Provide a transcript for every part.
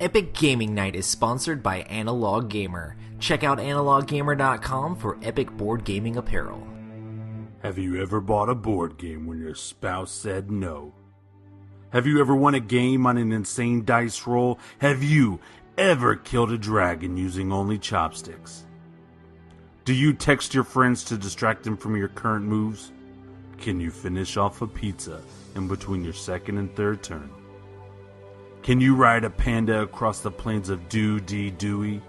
Epic Gaming Night is sponsored by Analog Gamer. Check out analoggamer.com for epic board gaming apparel. Have you ever bought a board game when your spouse said no? Have you ever won a game on an insane dice roll? Have you ever killed a dragon using only chopsticks? Do you text your friends to distract them from your current moves? Can you finish off a pizza in between your second and third turn? Can you ride a panda across the plains of Dewey?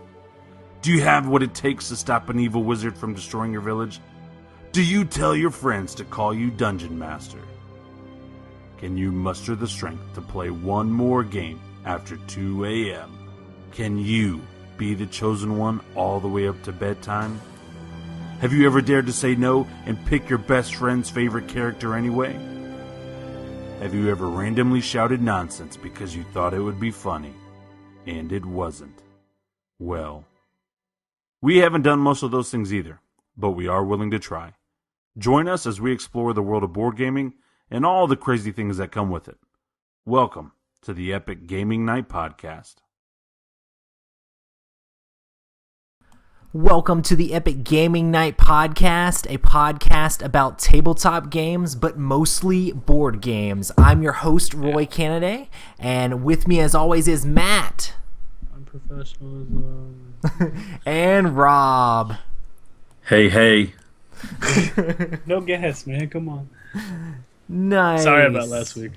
Do you have what it takes to stop an evil wizard from destroying your village? Do you tell your friends to call you Dungeon Master? Can you muster the strength to play one more game after 2 a.m.? Can you be the chosen one all the way up to bedtime? Have you ever dared to say no and pick your best friend's favorite character anyway? Have you ever randomly shouted nonsense because you thought it would be funny, and it wasn't? Well, we haven't done most of those things either, but we are willing to try. Join us as we explore the world of board gaming and all the crazy things that come with it. Welcome to the Epic Gaming Night Podcast. Welcome to the Epic Gaming Night Podcast, a podcast about tabletop games, but mostly board games. I'm your host, Roy Kennedy, and with me as always is Matt. Unprofessionalism. And Rob. Hey. No gas, man. Come on. Nice. Sorry about last week.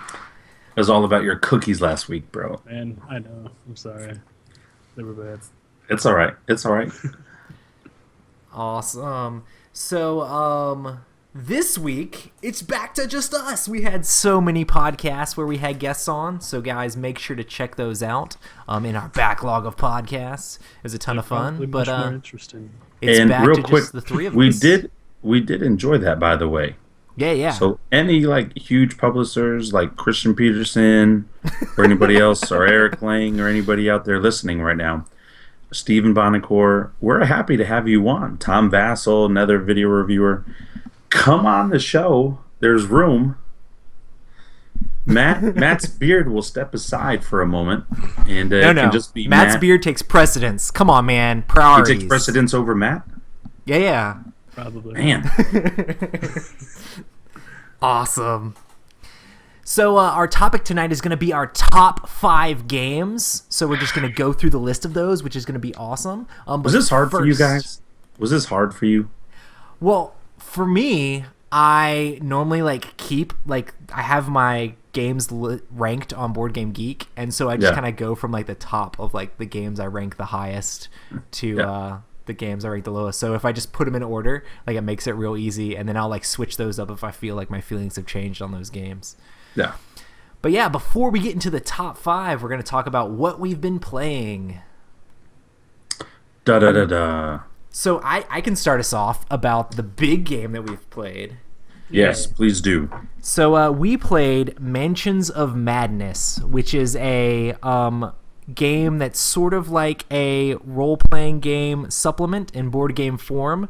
It was all about your cookies last week, bro. Man, I know. I'm sorry. They were bad. It's all right. Awesome. So, this week, it's back to just us. We had so many podcasts where we had guests on, so guys, make sure to check those out in our backlog of podcasts. It was a ton of fun, but more interesting. It's and back real to quick, just the three of we us. We did enjoy that, by the way. Yeah. So any huge publishers like Christian Peterson or anybody else, or Eric Lang, or anybody out there listening right now, Stephen Bonacore, we're happy to have you on. Tom Vassell, another video reviewer. Come on the show. There's room. Matt's beard will step aside for a moment, and it can just be Matt's Matt. beard takes precedence. Come on, man. He Priorities. takes precedence over Matt? Yeah. Probably. Man. Awesome. So our topic tonight is going to be our top 5 games. So we're just going to go through the list of those, which is going to be awesome. Was this hard for you guys? Was this hard for you? Well, for me, I normally I have my games ranked on Board Game Geek, and so I just kind of go from the top of the games I rank the highest to the games I rank the lowest. So if I just put them in order, it makes it real easy, and then I'll switch those up if I feel like my feelings have changed on those games. Yeah. But yeah, before we get into the top 5, we're going to talk about what we've been playing. Da-da-da-da. So I can start us off about the big game that we've played. Yes, please do. So we played Mansions of Madness, which is a game that's sort of like a role-playing game supplement in board game form,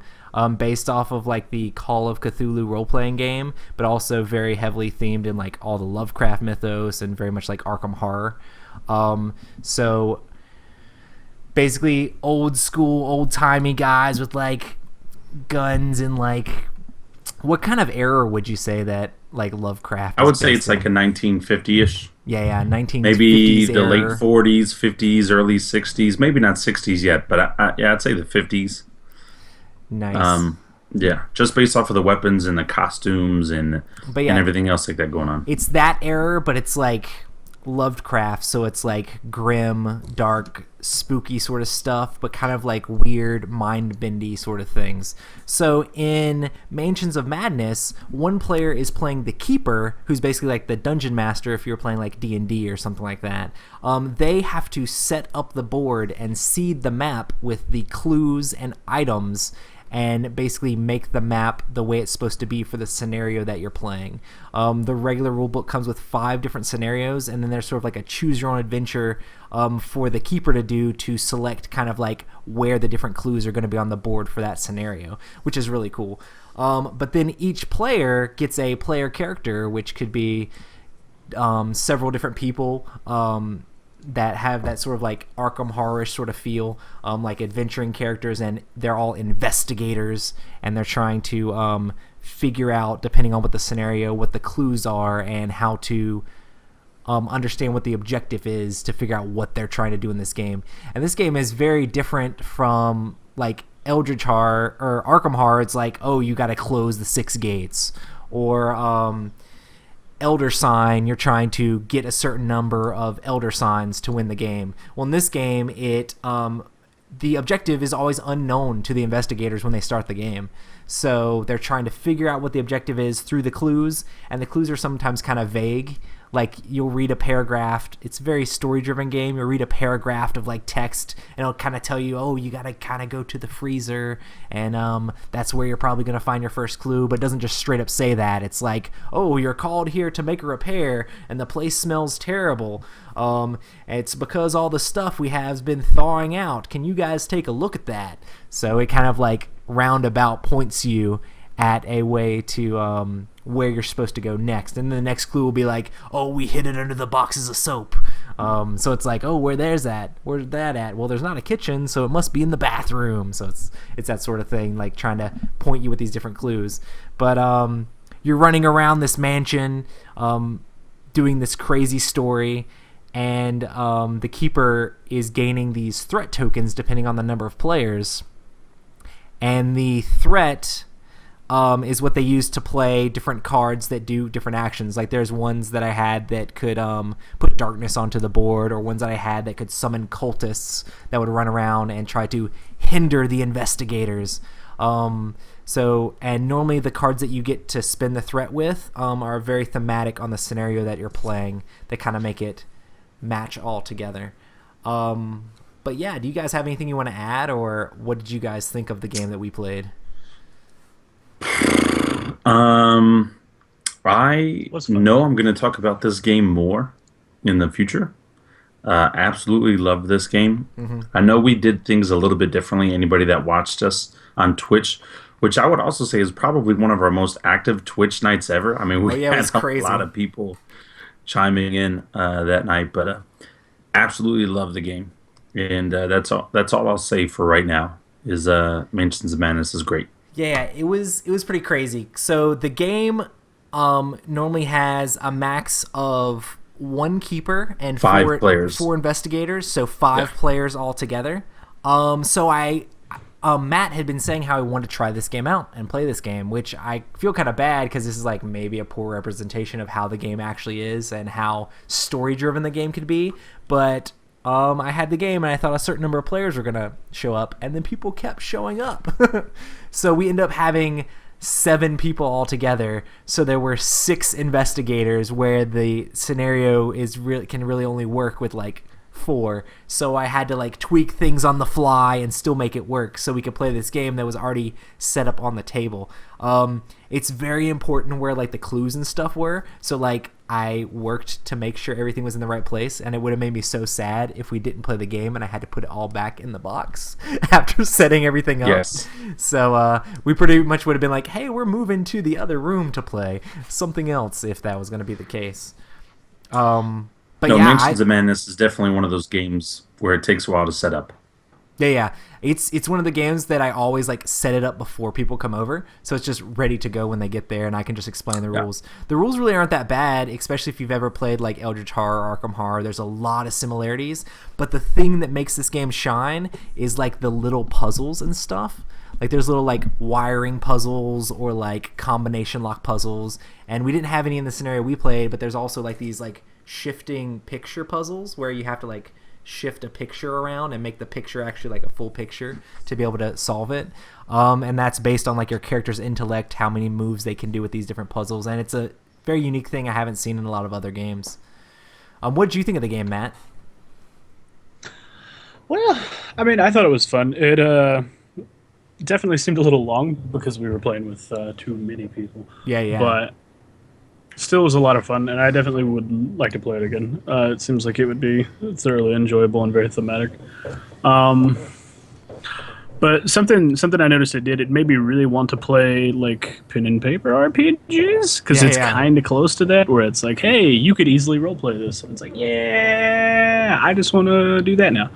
based off of the Call of Cthulhu role-playing game, but also very heavily themed in all the Lovecraft mythos and very much like Arkham Horror. So basically old school, old-timey guys with guns and what kind of era would you say that Lovecraft I is would say based it's in? a 1950-ish. Yeah, 1950s Maybe the era. late 40s, 50s, early 60s. Maybe not 60s yet, but I'd say the 50s. Nice. Yeah, just based off of the weapons and the costumes and everything else like that going on. It's that era, but it's Lovecraft, so it's grim, dark, spooky sort of stuff, but kind of weird, mind-bendy sort of things. So in Mansions of Madness, one player is playing the Keeper, who's basically the Dungeon Master if you're playing D&D or something like that. They have to set up the board and seed the map with the clues and items and basically make the map the way it's supposed to be for the scenario that you're playing. The regular rulebook comes with 5 different scenarios, and then there's sort of a choose-your-own-adventure for the Keeper to do to select kind of where the different clues are going to be on the board for that scenario, which is really cool. But then each player gets a player character, which could be several different people. that have that sort of like Arkham horror-ish sort of feel, like adventuring characters, and they're all investigators, and they're trying to figure out, depending on what the scenario, what the clues are, and how to understand what the objective is to figure out what they're trying to do in this game. And this game is very different from like Eldritch Horror or Arkham Horror. It's like, oh, you got to close the 6 gates, or Elder Sign, you're trying to get a certain number of Elder Signs to win the game. Well, in this game, the objective is always unknown to the investigators when they start the game. So they're trying to figure out what the objective is through the clues, and the clues are sometimes kind of vague. Like, you'll read a paragraph. It's a very story-driven game. You'll read a paragraph of, like, text, and it'll kind of tell you, oh, you got to kind of go to the freezer, and that's where you're probably going to find your first clue, but it doesn't just straight up say that. It's like, oh, you're called here to make a repair, and the place smells terrible. It's because all the stuff we have has been thawing out. Can you guys take a look at that? So it kind of, like, roundabout points you at a way to where you're supposed to go next. And the next clue will be like, oh, we hid it under the boxes of soap. So it's like, oh, where's that at? Well, there's not a kitchen, so it must be in the bathroom. So it's that sort of thing, like trying to point you with these different clues. But you're running around this mansion doing this crazy story, and the keeper is gaining these threat tokens depending on the number of players. And the threat is what they use to play different cards that do different actions. Like, there's ones that I had that could put darkness onto the board, or ones that I had that could summon cultists that would run around and try to hinder the investigators. And normally the cards that you get to spin the threat with are very thematic on the scenario that you're playing. They kind of make it match all together. But yeah, do you guys have anything you want to add, or what did you guys think of the game that we played? I know I'm going to talk about this game more in the future. Absolutely love this game. Mm-hmm. I know we did things a little bit differently. Anybody that watched us on Twitch, which I would also say is probably one of our most active Twitch nights ever. I mean, we had a lot of people chiming in that night, but absolutely love the game. And that's all I'll say for right now. Is Mansions of Madness is great. Yeah, it was pretty crazy. So the game normally has a max of 1 keeper and 5 players, 4 investigators, so 5 players altogether. So Matt had been saying how he wanted to try this game out and play this game, which I feel kind of bad because this is like maybe a poor representation of how the game actually is and how story-driven the game could be. But I had the game, and I thought a certain number of players were going to show up, and then people kept showing up. So we ended up having 7 people all together. So there were 6 investigators, where the scenario can really only work with like 4. So I had to like tweak things on the fly and still make it work so we could play this game that was already set up on the table. It's very important where like the clues and stuff were. So like I worked to make sure everything was in the right place, and it would have made me so sad if we didn't play the game and I had to put it all back in the box after setting everything up. Yes. So we pretty much would have been like, hey, we're moving to the other room to play something else if that was going to be the case. But Mansions of Madness is definitely one of those games where it takes a while to set up. Yeah. It's one of the games that I always like set it up before people come over, so it's just ready to go when they get there, and I can just explain the rules. The rules really aren't that bad, especially if you've ever played like Eldritch Horror or Arkham Horror. There's a lot of similarities, but the thing that makes this game shine is like the little puzzles and stuff. Like there's little like wiring puzzles or like combination lock puzzles, and we didn't have any in the scenario we played, but there's also like these like shifting picture puzzles where you have to like shift a picture around and make the picture actually like a full picture to be able to solve it. And that's based on like your character's intellect, how many moves they can do with these different puzzles, and it's a very unique thing I haven't seen in a lot of other games. What did you think of the game, Matt? Well, I mean, I thought it was fun. It definitely seemed a little long because we were playing with too many people. Yeah. But still was a lot of fun, and I definitely would like to play it again. It seems like it would be thoroughly enjoyable and very thematic. But something I noticed it made me really want to play like pen and paper RPGs, because it's kind of close to that, where it's like, hey, you could easily roleplay this. And it's like, yeah, I just want to do that now.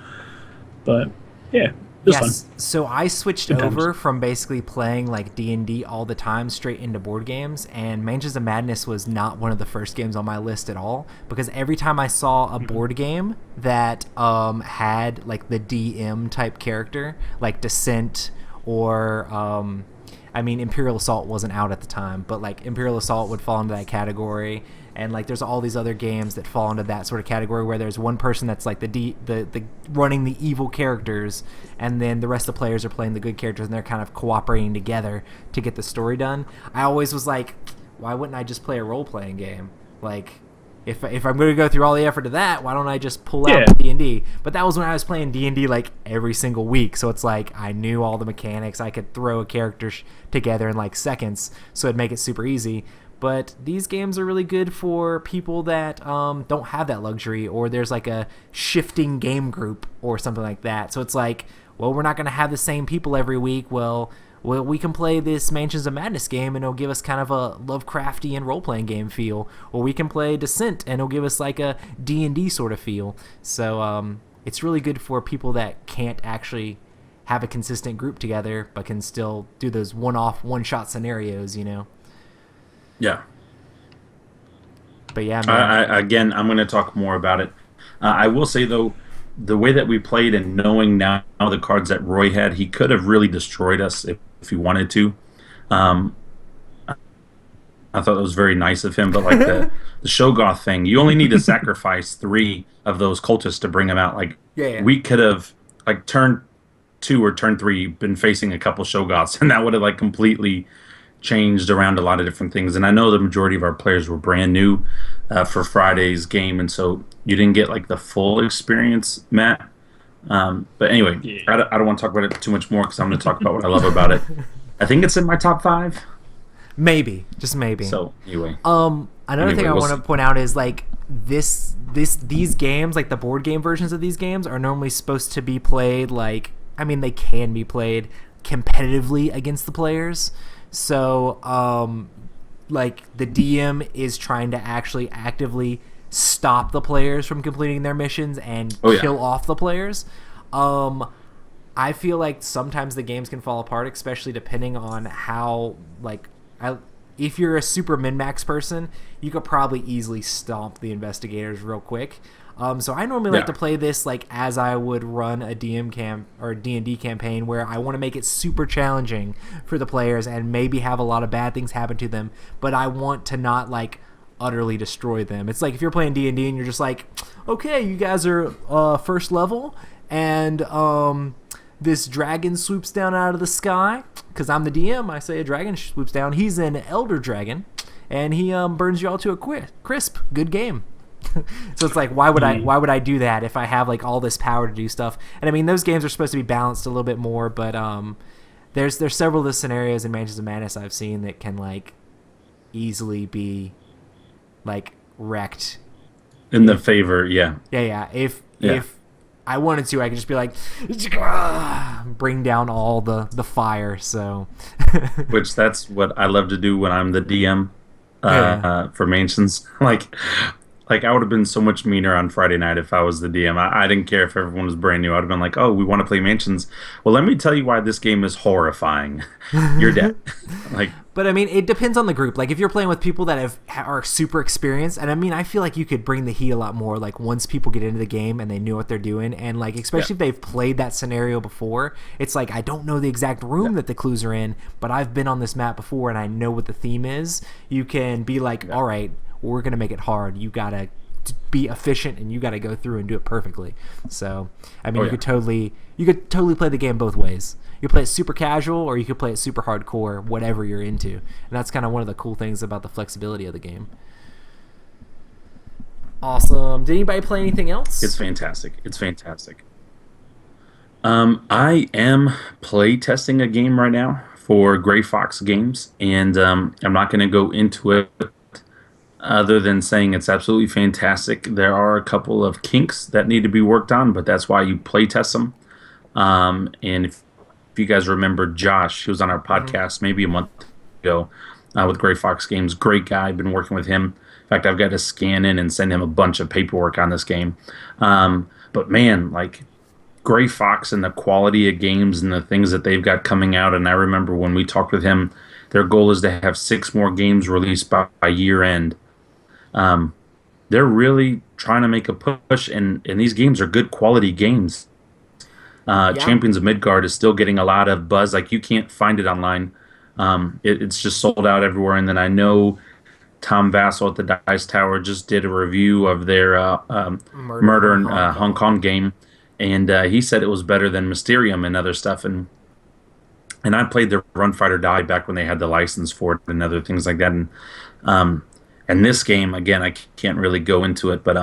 But yeah, it was fun. So I switched Good times. over from basically playing like D&D all the time straight into board games, and Mansions of Madness was not one of the first games on my list at all, because every time I saw a board game that had like the DM type character, like Descent or I mean, Imperial Assault wasn't out at the time, but like Imperial Assault would fall into that category, and like there's all these other games that fall into that sort of category where there's one person that's like the running the evil characters, and then the rest of the players are playing the good characters, and they're kind of cooperating together to get the story done. I always was like, why wouldn't I just play a role playing game? Like, if I'm going to go through all the effort of that, why don't I just pull out D&D? But that was when I was playing D&D like every single week, so it's like I knew all the mechanics. I could throw a character together in like seconds, so it'd make it super easy. But these games are really good for people that don't have that luxury, or there's like a shifting game group or something like that. So it's like, well, we're not going to have the same people every week. Well, we can play this Mansions of Madness game, and it'll give us kind of a Lovecraftian role-playing game feel. Or we can play Descent, and it'll give us like a D&D sort of feel. So it's really good for people that can't actually have a consistent group together, but can still do those one-off, one-shot scenarios, you know? Yeah. But yeah, man. Again, I'm going to talk more about it. I will say, though, the way that we played and knowing now the cards that Roy had, he could have really destroyed us if he wanted to. I thought it was very nice of him, but like the Shoggoth thing, you only need to sacrifice 3 of those cultists to bring them out. Like, we could have, like, turn 2 or turn 3 been facing a couple Shoggoths, and that would have like completely changed around a lot of different things. And I know the majority of our players were brand new for Friday's game, and so you didn't get like the full experience, Matt. But anyway, I don't want to talk about it too much more, because I'm going to talk about what I love about it. I think it's in my top 5. Maybe, just maybe. So anyway, another thing I want to point out is like these games, like the board game versions of these games, are normally supposed to be played like, I mean, they can be played competitively against the players. So, like, the DM is trying to actually actively stop the players from completing their missions and kill off the players. I feel like sometimes the games can fall apart, especially depending on how, like, if you're a super min-max person, you could probably easily stomp the investigators real quick. So I normally like to play this like as I would run a D&D campaign, where I want to make it super challenging for the players and maybe have a lot of bad things happen to them, but I want to not like utterly destroy them. It's like if you're playing D&D and you're just like, okay, you guys are first level, and this dragon swoops down out of the sky, because I'm the DM. I say a dragon swoops down. He's an elder dragon, and he burns you all to a crisp. Good game. So it's like, why would I do that if I have like all this power to do stuff? And I mean, those games are supposed to be balanced a little bit more, but there's several of the scenarios in Mansions of Madness I've seen that can like easily be like wrecked in the favor. If I wanted to, I could just be like, bring down all the fire. So which that's what I love to do when I'm the DM for Mansions. Like I would have been so much meaner on Friday night if I was the DM. I didn't care if everyone was brand new. I would have been like, oh, we want to play Mansions. Well, let me tell you why this game is horrifying. You're dead. But I mean, it depends on the group. Like if you're playing with people that are super experienced, and I mean, I feel like you could bring the heat a lot more. Like once people get into the game and they know what they're doing, and like especially if they've played that scenario before, it's like I don't know the exact room that the clues are in, but I've been on this map before and I know what the theme is. You can be like, all right, we're gonna make it hard. You gotta be efficient and you gotta go through and do it perfectly. So I mean, you could totally play the game both ways. You play it super casual, or you could play it super hardcore, whatever you're into. And that's kind of one of the cool things about the flexibility of the game. Awesome. Did anybody play anything else? It's fantastic. I am play testing a game right now for Gray Fox Games, and I'm not going to go into it other than saying it's absolutely fantastic. There are a couple of kinks that need to be worked on, but that's why you play test them. And if you guys remember Josh, he was on our podcast maybe a month ago with Gray Fox Games. Great guy. Been working with him. In fact, I've got to scan in and send him a bunch of paperwork on this game. But man, like Gray Fox and the quality of games and the things that they've got coming out. And I remember when we talked with him, their goal is to have 6 more games released by year end. They're really trying to make a push, and these games are good quality games. Champions of Midgard is still getting a lot of buzz. Like, you can't find it online. It's just sold out everywhere. And then I know Tom Vassell at the Dice Tower just did a review of their Murder in Hong Kong game, and he said it was better than Mysterium and other stuff. And I played their Run Fight or Die back when they had the license for it and other things like that. And this game, again, I can't really go into it, but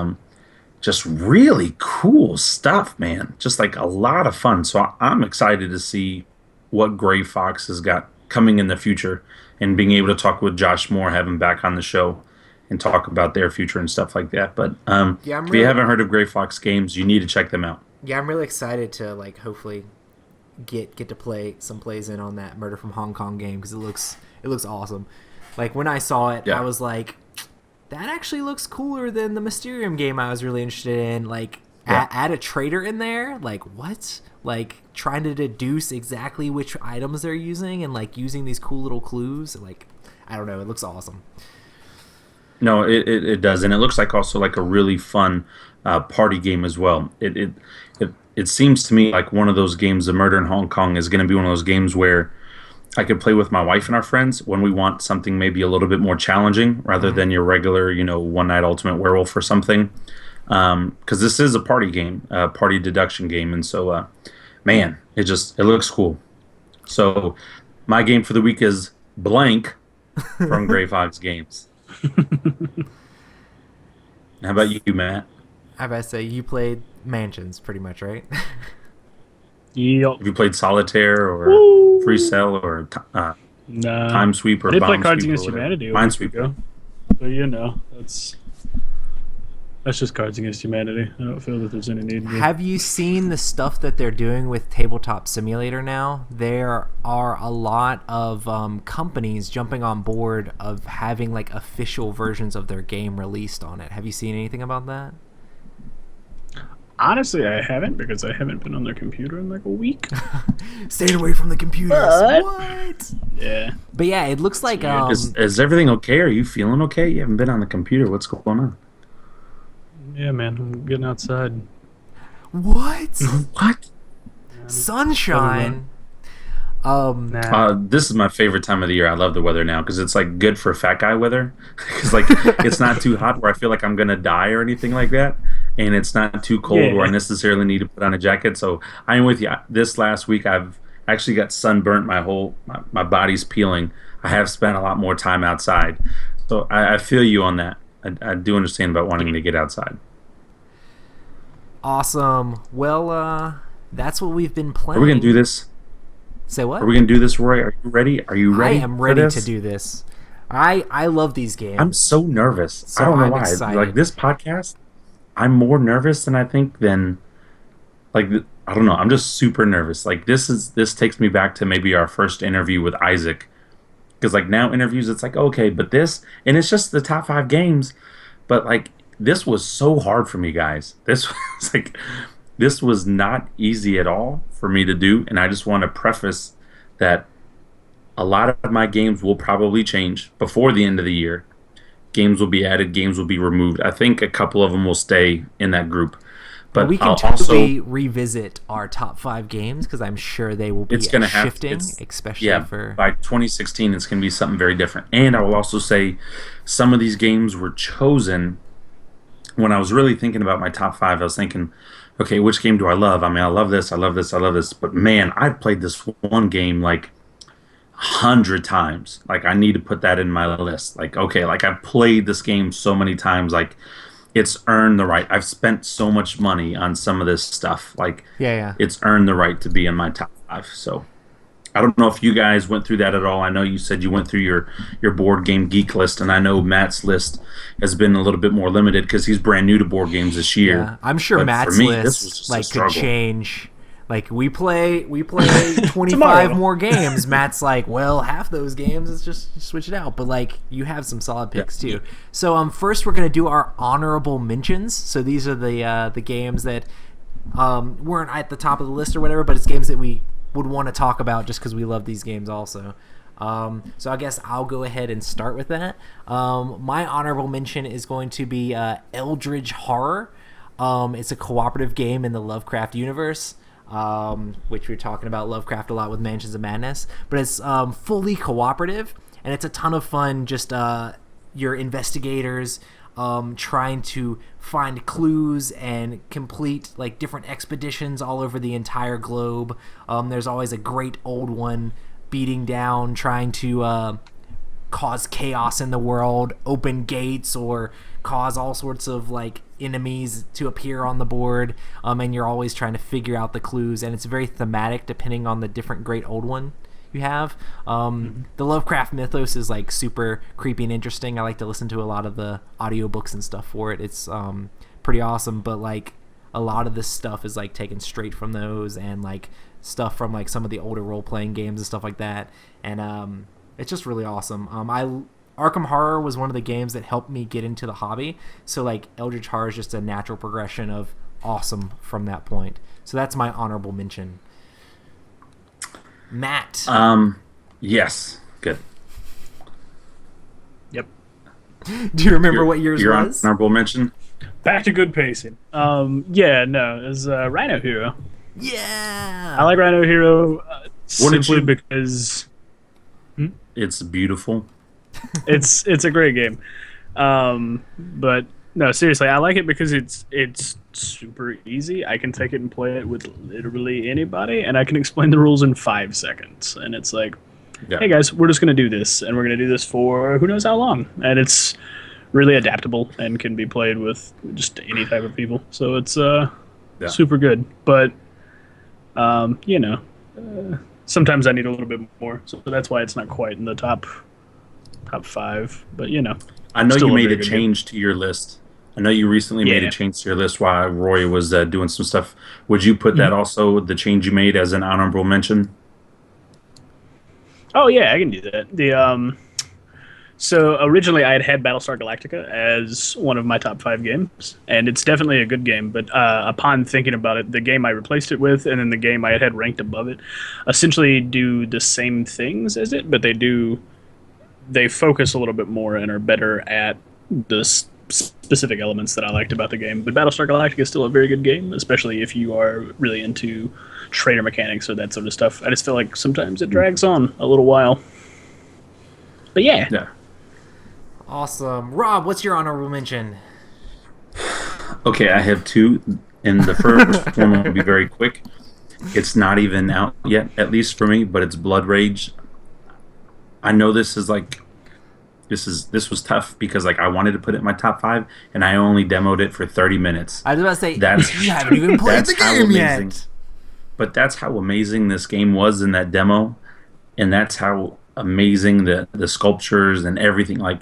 just really cool stuff, man. Just like a lot of fun. So I'm excited to see what Gray Fox has got coming in the future, and being able to talk with Josh Moore, have him back on the show and talk about their future and stuff like that. But if you haven't heard of Gray Fox games, you need to check them out. Yeah, I'm really excited to like hopefully get to play some plays in on that Murder from Hong Kong game, because it looks awesome. Like when I saw it, I was like, that actually looks cooler than the Mysterium game I was really interested in. Like, add a traitor in there? Like, what? Like, trying to deduce exactly which items they're using and, like, using these cool little clues. Like, I don't know. It looks awesome. No, it does. And it looks like also like a really fun party game as well. It seems to me like one of those games, the Murder in Hong Kong, is going to be one of those games where I could play with my wife and our friends when we want something maybe a little bit more challenging rather than your regular, one night Ultimate Werewolf or something. Because this is a party game, a party deduction game, and so, man, it looks cool. So, my game for the week is Blank from Gray Fox Games. How about you, Matt? I about to say you played Mansions, pretty much, right? Yep. Have you played Solitaire or Free Cell or Time Sweep or I did play Bomb Cards Sweep Against Humanity Minesweeper. ago. So that's just Cards Against Humanity. I don't feel that there's any need. Have you seen the stuff that they're doing with Tabletop Simulator now? There are a lot of companies jumping on board of having like official versions of their game released on it. Have you seen anything about that? Honestly, I haven't, because I haven't been on their computer in like a week. Staying away from the computers. What? Yeah. But yeah, it looks like Is everything okay? Are you feeling okay? You haven't been on the computer. What's going on? Yeah, man, I'm getting outside. What? What? Sunshine. This is my favorite time of the year. I love the weather now because it's like good for fat guy weather. Because like it's not too hot where I feel like I'm gonna die or anything like that, and it's not too cold where I necessarily need to put on a jacket. So I'm with you. This last week I've actually got sunburnt. My body's peeling. I have spent a lot more time outside, so I feel you on that. I do understand about wanting to get outside. Awesome. Well, that's what we've been playing. Are we gonna do this? Say what? Are we gonna do this, Roy? Are you ready? Are you ready? I am ready to do this. I love these games. I'm so nervous. So I don't know I'm why. excited. Like this podcast, I'm more nervous than I think than like I don't know. I'm just super nervous. Like this takes me back to maybe our first interview with Isaac. Because like now interviews, it's like okay, but this, and it's just the top 5 games, but like this was so hard for me, guys. This was not easy at all for me to do, and I just want to preface that a lot of my games will probably change before the end of the year. Games will be added, games will be removed. I think a couple of them will stay in that group. But we can I'll totally revisit our top 5 games because I'm sure they will be shifting, especially for... by 2016, it's going to be something very different. And I will also say some of these games were chosen when I was really thinking about my top 5. I was thinking, okay, which game do I love? I mean, I love this, I love this, I love this. But man, I've played this one game like 100 times. Like, I need to put that in my list. Like, okay, like I've played this game so many times, like it's earned the right. I've spent so much money on some of this stuff. Like, it's earned the right to be in my top 5. So I don't know if you guys went through that at all. I know you said you went through your board game geek list, and I know Matt's list has been a little bit more limited because he's brand new to board games this year. Yeah, I'm sure but Matt's for me, list this was just like could change Like we play 25 more games. Matt's like, well, half those games, let's just switch it out. But like, you have some solid picks too. So first we're gonna do our honorable mentions. So these are the games that weren't at the top of the list or whatever, but it's games that we would want to talk about just because we love these games also. So I guess I'll go ahead and start with that. My honorable mention is going to be Eldritch Horror. It's a cooperative game in the Lovecraft universe, which we're talking about Lovecraft a lot with Mansions of Madness. But it's fully cooperative, and it's a ton of fun. Just your investigators trying to find clues and complete like different expeditions all over the entire globe. There's always a great old one beating down, trying to cause chaos in the world, open gates, or cause all sorts of like enemies to appear on the board, and you're always trying to figure out the clues, and it's very thematic depending on the different great old one you have. The Lovecraft mythos is like super creepy and interesting. I like to listen to a lot of the audiobooks and stuff for it. It's pretty awesome, but like a lot of this stuff is like taken straight from those, and like stuff from like some of the older role-playing games and stuff like that, and it's just really awesome. Arkham Horror was one of the games that helped me get into the hobby, so like Eldritch Horror is just a natural progression of awesome from that point. So that's my honorable mention. Matt. Yes. Good. Yep. Do you remember what yours your was? Honorable mention? Back to good pacing. It's Rhino Hero. Yeah. I like Rhino Hero What did simply you- because It's beautiful. it's a great game. But no, seriously, I like it because it's super easy. I can take it and play it with literally anybody, and I can explain the rules in 5 seconds. And it's like, Yeah. hey guys, we're just gonna do this, and we're gonna do this for who knows how long. And it's really adaptable and can be played with just any type of people. So it's super good. But sometimes I need a little bit more, so that's why it's not quite in the top 5. But I know still you a made very a good change to your list. I know you recently made Yeah. a change to your list while Roy was doing some stuff. Would you put that also, the change you made, as an honorable mention? Oh yeah, I can do that. So originally I had Battlestar Galactica as one of my top 5 games, and it's definitely a good game. But upon thinking about it, the game I replaced it with, and then the game I had ranked above it, essentially do the same things as it, but they focus a little bit more and are better at the specific elements that I liked about the game. But Battlestar Galactica is still a very good game, especially if you are really into trader mechanics or that sort of stuff. I just feel like sometimes it drags on a little while. But yeah. Yeah. Awesome. Rob, what's your honorable mention? Okay, I have 2, and the first one will be very quick. It's not even out yet, at least for me, but it's Blood Rage. I know this was tough because like I wanted to put it in my top 5, and I only demoed it for 30 minutes. I was about to say, That's- you haven't even played that's the how game amazing. yet. But that's how amazing this game was in that demo, and that's how amazing the sculptures and everything, like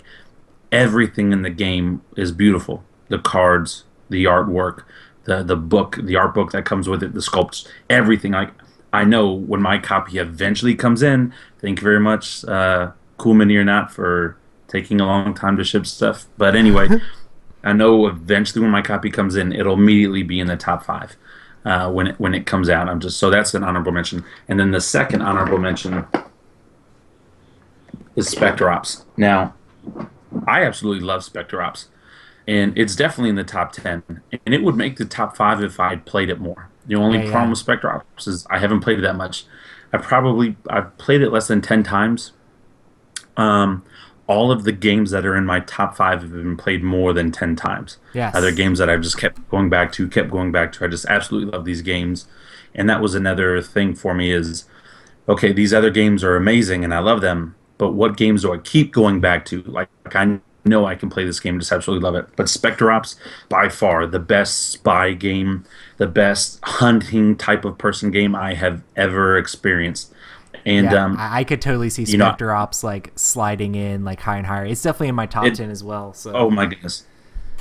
everything in the game is beautiful. The cards, the artwork, the book, the art book that comes with it, the sculpts, everything. Like I know when my copy eventually comes in, thank you very much, Cool Mini or not, for taking a long time to ship stuff. But anyway, I know eventually when my copy comes in, it'll immediately be in the top 5 when it comes out. So that's an honorable mention. And then the second honorable mention is Spectre Ops. Now, I absolutely love Spectre Ops, and it's definitely in the top 10, and it would make the top 5 if I had played it more. The only problem with Spectre Ops is I haven't played it that much. I've played it less than 10 times. All of the games that are in my top 5 have been played more than 10 times. Yes. Other games that I've just kept going back to. I just absolutely love these games. And that was another thing for me is, okay, these other games are amazing and I love them, but what games do I keep going back to? Like I know I can play this game, just absolutely love it. But Spectre Ops, by far, the best spy game, the best hunting type of person game I have ever experienced. And I could totally see Spectre Ops like sliding in like high and higher. It's definitely in my top 10 as well. So oh my goodness,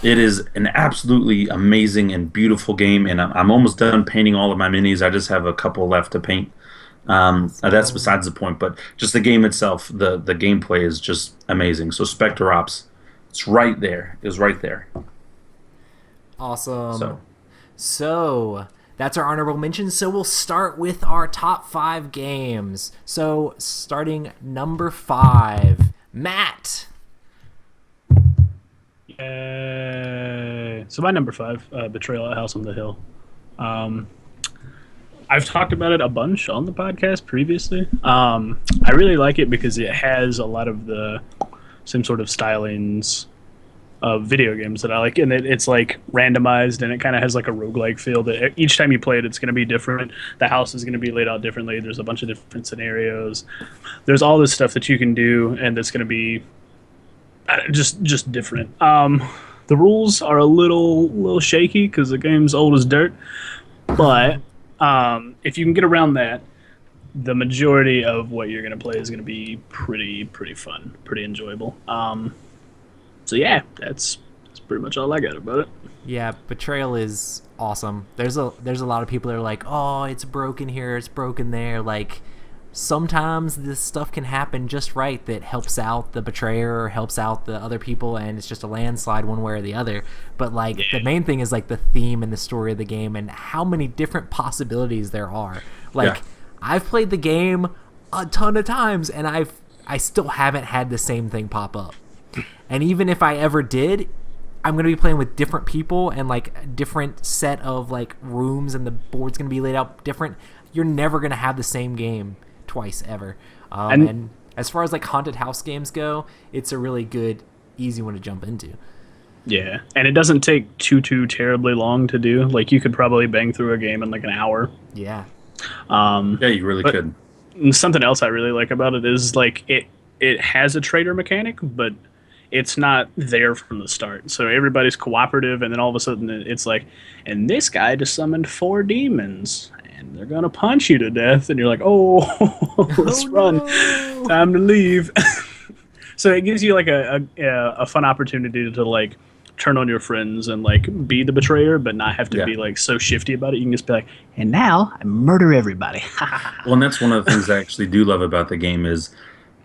It is an absolutely amazing and beautiful game, and I'm almost done painting all of my minis. I just have a couple left to paint. That's besides the point, but just the game itself, the gameplay is just amazing. So Spectre Ops, it's right there. It was right there. Awesome. So So that's our honorable mentions. So we'll start with our top 5 games. So starting number 5, Matt. So my number 5, Betrayal at House on the Hill. I've talked about it a bunch on the podcast previously. I really like it because it has a lot of the same sort of stylings of video games that I like, and it's like randomized, and it kind of has like a roguelike feel that each time you play it, it's going to be different. The house is going to be laid out differently. There's a bunch of different scenarios. There's all this stuff that you can do, and that's going to be just different. The rules are a little shaky because the game's old as dirt, but if you can get around that, the majority of what you're going to play is going to be pretty fun, pretty enjoyable. So yeah, that's pretty much all I got about it. Yeah, Betrayal is awesome. There's a lot of people that are like, oh, it's broken here, it's broken there. Like, sometimes this stuff can happen just right that helps out the betrayer or helps out the other people, and it's just a landslide one way or the other. But like, the main thing is like the theme and the story of the game and how many different possibilities there are. Like, I've played the game a ton of times, and I still haven't had the same thing pop up. And even if I ever did, I'm going to be playing with different people and like a different set of like rooms, and the board's going to be laid out different. You're never going to have the same game twice ever. And as far as like haunted house games go, it's a really good, easy one to jump into. Yeah, and it doesn't take too terribly long to do. Like, you could probably bang through a game in like an hour. Yeah. yeah, you really could. Something else I really like about it is like it has a traitor mechanic, but it's not there from the start. So everybody's cooperative, and then all of a sudden it's like, and this guy just summoned 4 demons, and they're gonna punch you to death, and you're like, oh, let's run, time to leave. So it gives you like a fun opportunity to like turn on your friends and like be the betrayer, but not have to be like so shifty about it. You can just be like, and now I murder everybody. Well, and that's one of the things I actually do love about the game is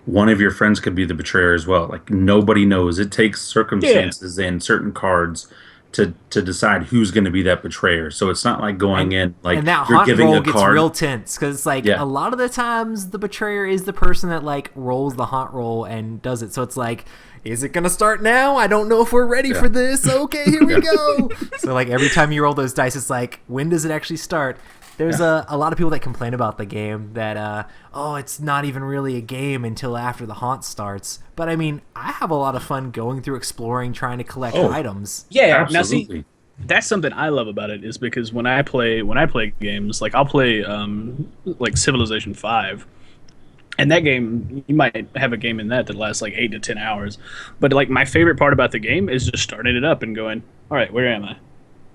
one of your friends could be the betrayer as well. Like, nobody knows. It takes circumstances and certain cards to decide who's going to be that betrayer. So it's not like going in like and that you're haunt giving roll a gets card. real tense because it's like a lot of the times the betrayer is the person that like rolls the haunt roll and does it. So it's like, is it gonna start now? I don't know if we're ready for this. Okay, here we go. So like every time you roll those dice, it's like, when does it actually start? There's a lot of people that complain about the game that, it's not even really a game until after the haunt starts. But I mean, I have a lot of fun going through exploring, trying to collect items. Yeah, absolutely. Now see, that's something I love about it, is because when I play games, like I'll play like Civilization 5. And that game, you might have a game in that lasts like 8 to 10 hours. But like, my favorite part about the game is just starting it up and going, all right, where am I?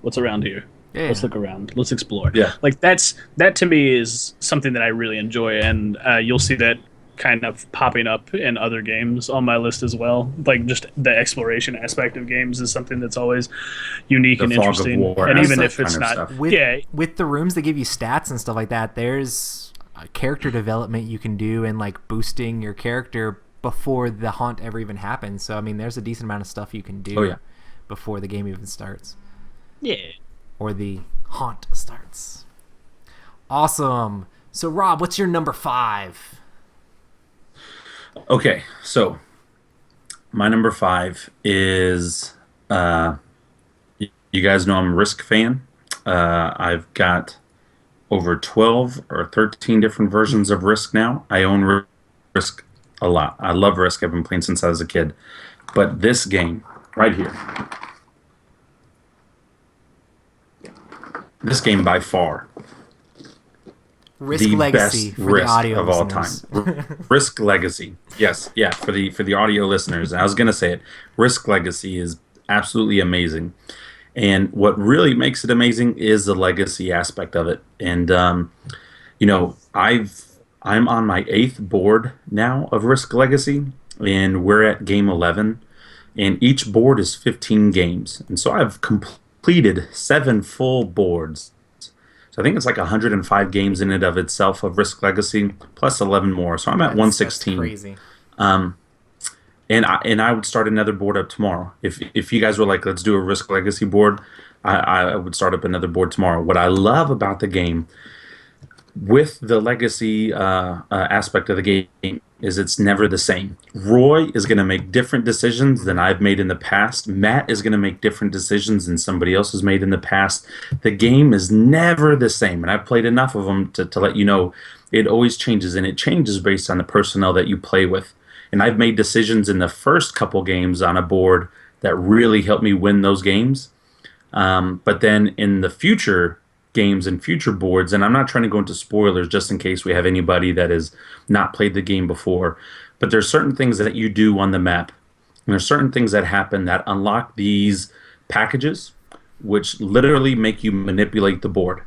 What's around here? Yeah. Let's look around. Let's explore. Yeah. Like, that to me is something that I really enjoy, and you'll see that kind of popping up in other games on my list as well. Like, just the exploration aspect of games is something that's always unique and interesting. And even if it's not, with the rooms that give you stats and stuff like that, there's character development you can do and like boosting your character before the haunt ever even happens. So I mean, there's a decent amount of stuff you can do before the game even starts. Yeah. Or the haunt starts. Awesome. So Rob, what's your number 5? Okay, so my number 5 is you guys know I'm a Risk fan. I've got over 12 or 13 different versions of Risk now. I own Risk a lot. I love Risk. I've been playing since I was a kid. But this game right here, this game by far, Risk the Legacy best for Risk the audio of all listeners. time. Risk Legacy, yes, yeah, for the audio listeners. I was gonna say it. Risk Legacy is absolutely amazing, and what really makes it amazing is the legacy aspect of it. And I'm on my 8th board now of Risk Legacy, and we're at game 11. and each board is 15 games. And so I've completed 7 full boards. So I think it's like 105 games in and of itself of Risk Legacy, plus 11 more. So I'm at 116. That's crazy. And I would start another board up tomorrow. If you guys were like, let's do a Risk Legacy board, I would start up another board tomorrow. What I love about the game, with the legacy aspect of the game, is it's never the same. Roy is going to make different decisions than I've made in the past. Matt is going to make different decisions than somebody else has made in the past. The game is never the same, and I've played enough of them to let you know it always changes, and it changes based on the personnel that you play with. And I've made decisions in the first couple games on a board that really helped me win those games. But then in the future games and future boards, and I'm not trying to go into spoilers just in case we have anybody that has not played the game before, but there's certain things that you do on the map, and there's certain things that happen that unlock these packages, which literally make you manipulate the board,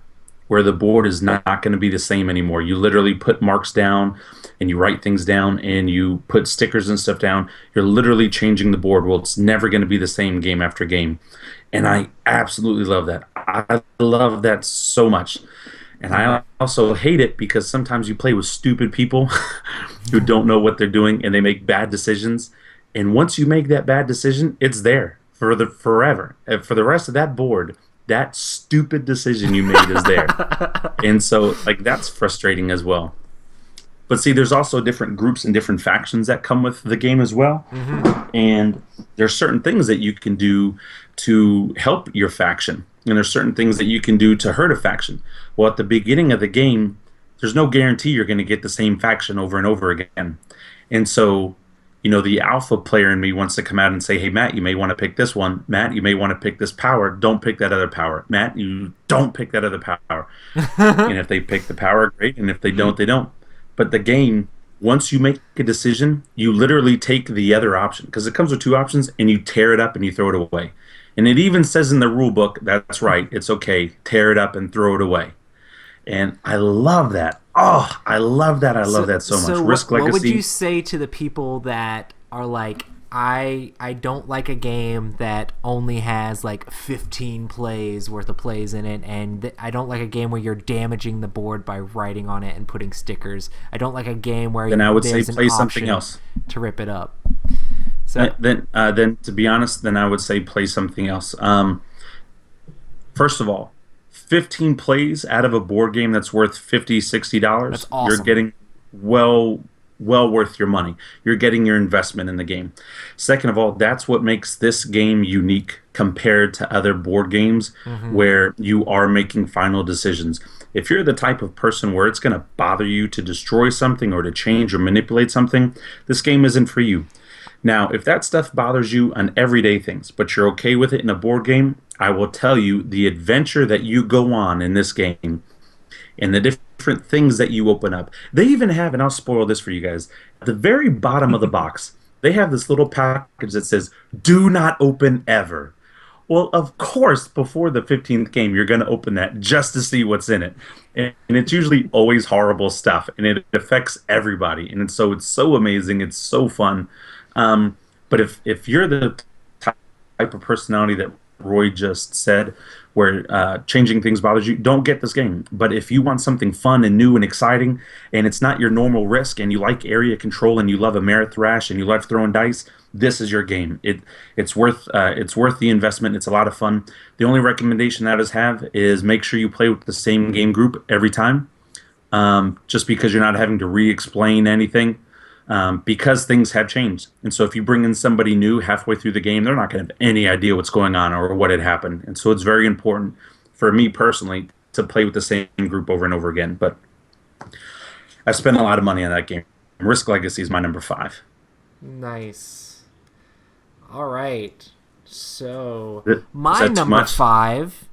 where the board is not going to be the same anymore. You literally put marks down and you write things down and you put stickers and stuff down. You're literally changing the board. Well, it's never going to be the same game after game. And I absolutely love that. I love that so much. And I also hate it because sometimes you play with stupid people who don't know what they're doing and they make bad decisions. And once you make that bad decision, it's there for the forever. And for the rest of that board, that stupid decision you made is there. And so, like, that's frustrating as well. But see, there's also different groups and different factions that come with the game as well. Mm-hmm. And there's certain things that you can do to help your faction. And there's certain things that you can do to hurt a faction. Well, at the beginning of the game, there's no guarantee you're going to get the same faction over and over again. And so, you know, the alpha player in me wants to come out and say, hey, Matt, you may want to pick this one. Matt, you may want to pick this power. Don't pick that other power. Matt, you don't pick that other power. And if they pick the power, great. And if they don't, they don't. But the game, once you make a decision, you literally take the other option, because it comes with 2 options, and you tear it up and you throw it away. And it even says in the rule book, that's right, it's okay, tear it up and throw it away. And I love that. Oh, I love that. I love that so much. Risk Legacy. What would you say to the people that are like, I don't like a game that only has like 15 plays worth of plays in it, and I don't like a game where you're damaging the board by writing on it and putting stickers. I don't like a game where then I would say there's play an something option else to rip it up. So then to be honest, then I would say play something else. First of all, 15 plays out of a board game that's worth $50, $60. That's awesome. You're getting well worth your money. You're getting your investment in the game. Second of all, that's what makes this game unique compared to other board games where you are making final decisions. If you're the type of person where it's going to bother you to destroy something or to change or manipulate something, this game isn't for you. Now, if that stuff bothers you on everyday things, but you're okay with it in a board game, I will tell you the adventure that you go on in this game and the different things that you open up. They even have, and I'll spoil this for you guys, at the very bottom of the box, they have this little package that says, do not open ever. Well, of course, before the 15th game, you're going to open that just to see what's in it. And it's usually always horrible stuff, and it affects everybody. And so it's so amazing. It's so fun. But if you're the type of personality that Roy just said, where changing things bothers you, don't get this game. But if you want something fun and new and exciting, and it's not your normal Risk, and you like area control, and you love Amerithrash, and you love throwing dice, this is your game. It's worth the investment. It's a lot of fun. The only recommendation that I have is make sure you play with the same game group every time, just because you're not having to re-explain anything. Because things have changed. And so if you bring in somebody new halfway through the game, they're not going to have any idea what's going on or what had happened. And so it's very important for me personally to play with the same group over and over again. But I spent a lot of money on that game. Risk Legacy is my number 5. Nice. All right. So my number 5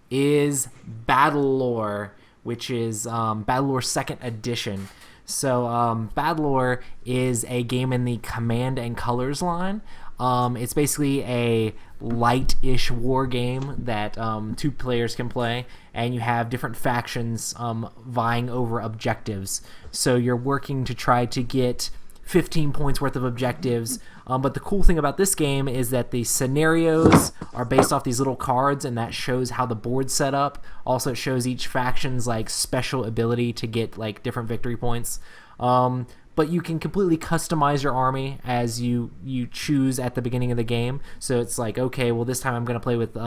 is Battle Lore, which is Battle Lore 2nd Edition. So Battle Lore is a game in the Command and Colors line. It's basically a light-ish war game that 2 players can play, and you have different factions vying over objectives. So you're working to try to get 15 points worth of objectives. But the cool thing about this game is that the scenarios are based off these little cards, and that shows how the board's set up. Also, it shows each faction's like special ability to get like different victory points. But you can completely customize your army as you choose at the beginning of the game. So it's like, okay, well this time I'm going to play with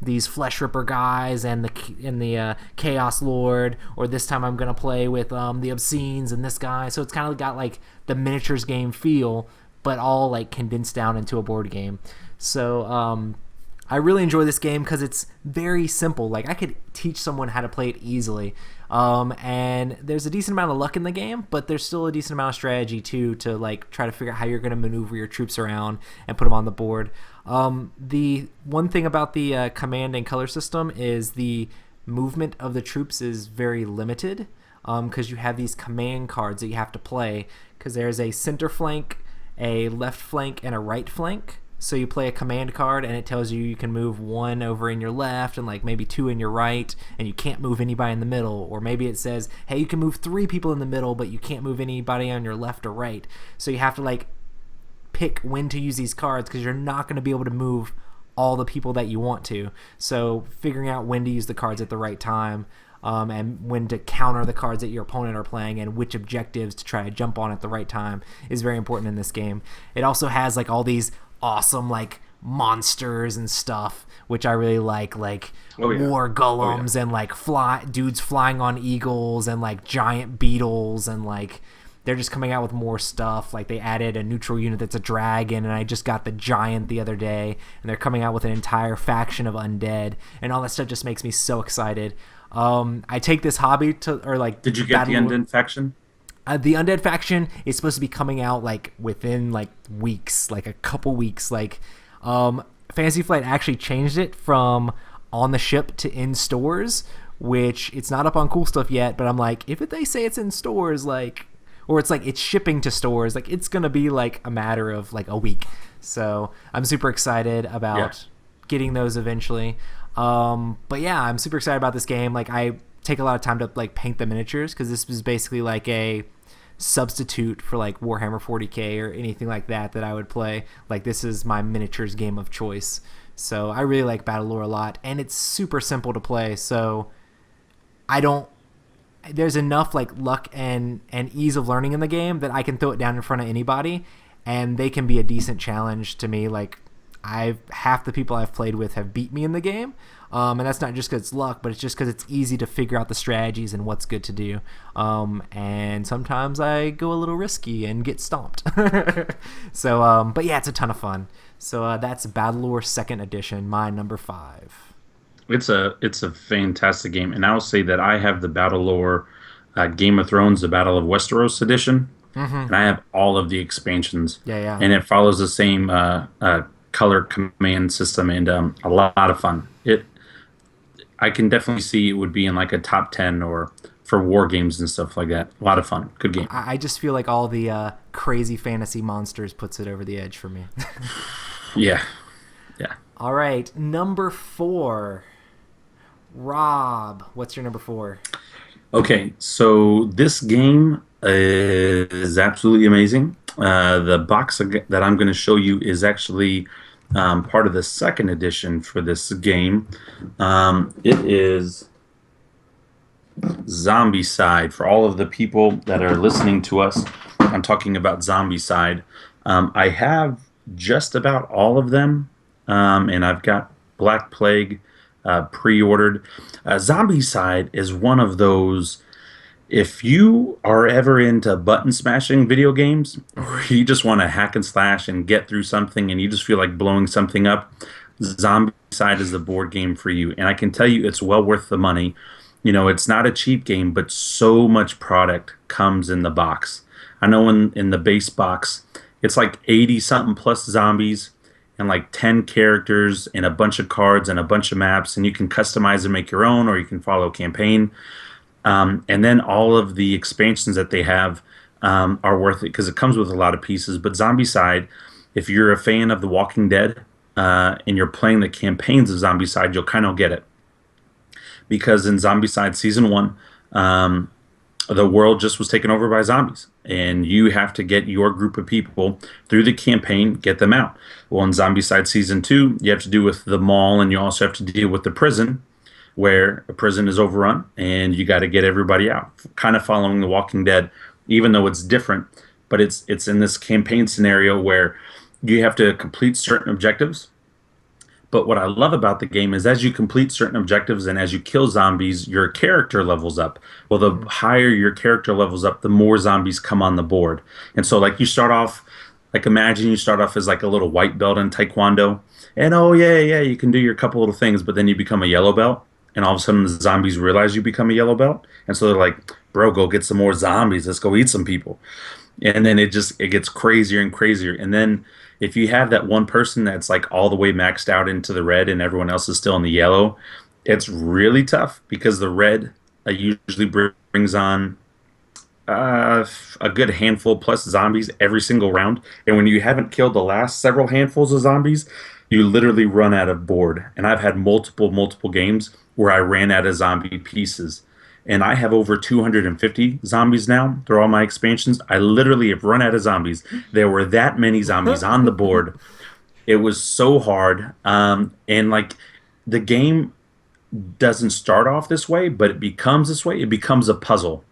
these Flesh Ripper guys and the Chaos Lord, or this time I'm going to play with the Obscenes and this guy. So it's kind of got like the miniatures game feel, but all like condensed down into a board game. So I really enjoy this game because it's very simple. Like I could teach someone how to play it easily. And there's a decent amount of luck in the game, but there's still a decent amount of strategy too to like try to figure out how you're going to maneuver your troops around and put them on the board. The one thing about the command and color system is the movement of the troops is very limited because you have these command cards that you have to play, because there's a center flank, a left flank, and a right flank. So you play a command card, and it tells you can move 1 over in your left and like maybe 2 in your right, and you can't move anybody in the middle. Or maybe it says, hey, you can move 3 people in the middle, but you can't move anybody on your left or right. So you have to like pick when to use these cards, because you're not going to be able to move all the people that you want to. So figuring out when to use the cards at the right time, and when to counter the cards that your opponent are playing, and which objectives to try to jump on at the right time is very important in this game. It also has like all these awesome like monsters and stuff, which I really like war golems and like dudes flying on eagles and like giant beetles, and like they're just coming out with more stuff. Like they added a neutral unit that's a dragon, and I just got the giant the other day, and they're coming out with an entire faction of undead, and all that stuff just makes me so excited. I take this hobby to, or like, did you get the undead faction? The undead faction is supposed to be coming out like within like weeks, like a couple weeks. Like Fantasy Flight actually changed it from on the ship to in stores, which it's not up on Cool Stuff yet, but I'm like, if they say it's in stores, like, or it's like it's shipping to stores, like it's gonna be like a matter of like a week. So I'm super excited about getting those eventually. But yeah, I'm super excited about this game. Like I take a lot of time to like paint the miniatures, because this was basically like a substitute for like Warhammer 40k or anything like that I would play. Like this is my miniatures game of choice. So I really like Battlelore a lot, and it's super simple to play. So there's enough like luck and ease of learning in the game that I can throw it down in front of anybody, and they can be a decent challenge to me. Like half the people I've played with have beat me in the game. And that's not just because it's luck, but it's just because it's easy to figure out the strategies and what's good to do. And sometimes I go a little risky and get stomped. So, but yeah, it's a ton of fun. So that's Battlelore 2nd Edition, my number 5. It's a fantastic game, and I will say that I have the Battlelore Game of Thrones, the Battle of Westeros edition, and I have all of the expansions. Yeah. And it follows the same color command system, and a lot of fun. I can definitely see it would be in like a top 10 or for war games and stuff like that. A lot of fun. Good game. I just feel like all the crazy fantasy monsters puts it over the edge for me. Yeah. All right, number 4. Rob, what's your number 4? Okay, so this game is absolutely amazing. The box that I'm going to show you is actually part of the 2nd edition for this game. It is Zombicide. For all of the people that are listening to us, I'm talking about Zombicide. I have just about all of them, and I've got Black Plague pre-ordered. Zombicide is one of those, if you are ever into button smashing video games, or you just want to hack and slash and get through something and you just feel like blowing something up, Zombicide is the board game for you. And I can tell you it's well worth the money. You know, it's not a cheap game, but so much product comes in the box. I know in the base box, it's like 80-something plus zombies and like 10 characters and a bunch of cards and a bunch of maps, and you can customize and make your own, or you can follow campaign. And then all of the expansions that they have are worth it because it comes with a lot of pieces. But Zombicide, if you're a fan of The Walking Dead and you're playing the campaigns of Zombicide, you'll kind of get it. Because in Zombicide Season 1, the world just was taken over by zombies. and you have to get your group of people through the campaign, get them out. Well, in Zombicide Season 2, you have to deal with the mall, and you also have to deal with the prison, where a prison is overrun, and you got to get everybody out. Kind of following The Walking Dead, even though it's different, but it's in this campaign scenario where you have to complete certain objectives. But what I love about the game is as you complete certain objectives and as you kill zombies, your character levels up. Well, the higher your character levels up, the more zombies come on the board. And so, like, you start off, like, imagine you start off as like a little white belt in Taekwondo, and oh yeah, you can do your couple little things, but then you become a yellow belt, and all of a sudden the zombies realize you become a yellow belt, and so they're like, "Bro, go get some more zombies. Let's go eat some people." And then it gets crazier and crazier. And then if you have that one person that's like all the way maxed out into the red and everyone else is still in the yellow, it's really tough because the red usually brings on a good handful plus zombies every single round. And when you haven't killed the last several handfuls of zombies, you literally run out of board. And I've had multiple games where I ran out of zombie pieces. And I have over 250 zombies now through all my expansions. I literally have run out of zombies. There were that many zombies on the board. It was so hard. And like the game doesn't start off this way, but it becomes this way. It becomes a puzzle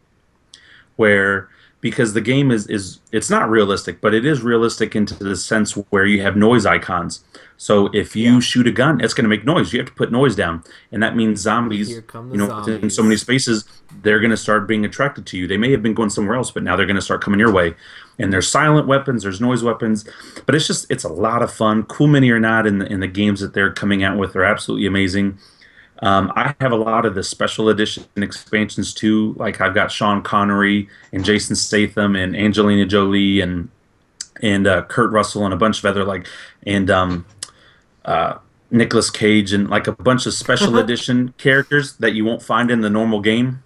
where, because the game is it's not realistic, but it is realistic into the sense where you have noise icons. So if you shoot a gun, it's going to make noise. You have to put noise down, and that means zombies. Here come the you know, zombies. in so many spaces, they're going to start being attracted to you. They may have been going somewhere else, but now they're going to start coming your way. And there's silent weapons, there's noise weapons, but it's a lot of fun. Cool Mini or not, in the games that they're coming out with are absolutely amazing. I have a lot of the special edition expansions too. Like I've got Sean Connery and Jason Statham and Angelina Jolie and Kurt Russell and a bunch of other Nicolas Cage and like a bunch of special edition characters that you won't find in the normal game.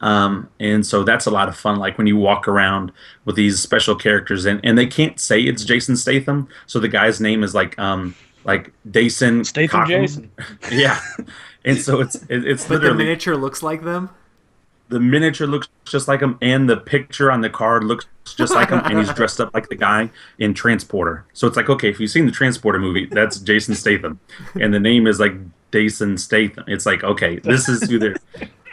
And so that's a lot of fun. Like when you walk around with these special characters and they can't say it's Jason Statham, so the guy's name is like Dason Statham Cotton. Jason. Yeah. And so it's But literally the miniature looks like them. the miniature looks just like him, and the picture on the card looks just like him, and he's dressed up like the guy in Transporter. So it's like, okay, if you've seen the Transporter movie, that's Jason Statham, and the name is like Dason Statham. It's like, okay, this is who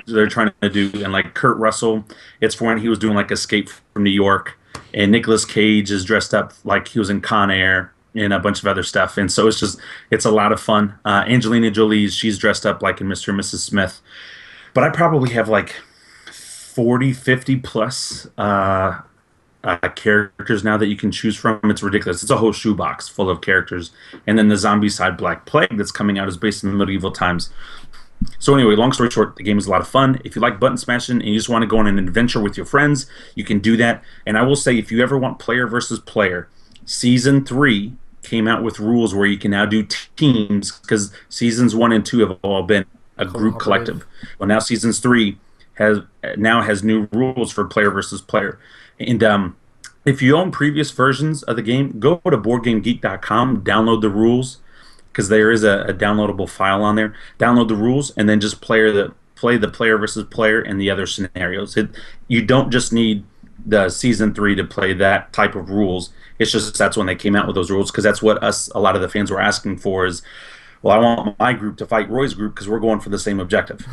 they're trying to do. And like Kurt Russell, it's for when he was doing like Escape from New York, and Nicolas Cage is dressed up like he was in Con Air and a bunch of other stuff. And so it's a lot of fun. Angelina Jolie, she's dressed up like in Mr. and Mrs. Smith. But I probably have like 40, 50 plus characters now that you can choose from. It's ridiculous. It's a whole shoebox full of characters. And then the Zombicide Black Plague that's coming out is based in the medieval times. So anyway, long story short, the game is a lot of fun. If you like button smashing and you just want to go on an adventure with your friends, you can do that. And I will say, if you ever want player versus player, Season 3 came out with rules where you can now do teams, because Seasons 1 and 2 have all been a group collective. Well, now Seasons 3 has new rules for player versus player. And if you own previous versions of the game, go to BoardGameGeek.com, download the rules, because there is a downloadable file on there. Download the rules, and then just play the player versus player and the other scenarios. You don't just need the Season 3 to play that type of rules. It's just that's when they came out with those rules, because that's what a lot of the fans were asking for is, well, I want my group to fight Roy's group because we're going for the same objective.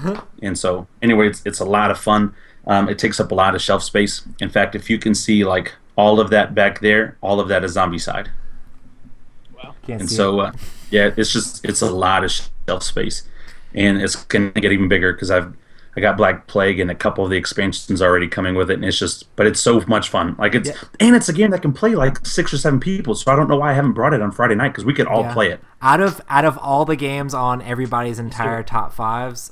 And so, anyway, it's a lot of fun. It takes up a lot of shelf space. In fact, if you can see like all of that back there, all of that is Zombicide. Wow. Can't see So, it. yeah, it's a lot of shelf space, and it's going to get even bigger because I got Black Plague and a couple of the expansions already coming with it, and but it's so much fun. Like and it's a game that can play like 6 or 7 people. So I don't know why I haven't brought it on Friday night, because we could all play it. Out of all the games on everybody's entire top fives,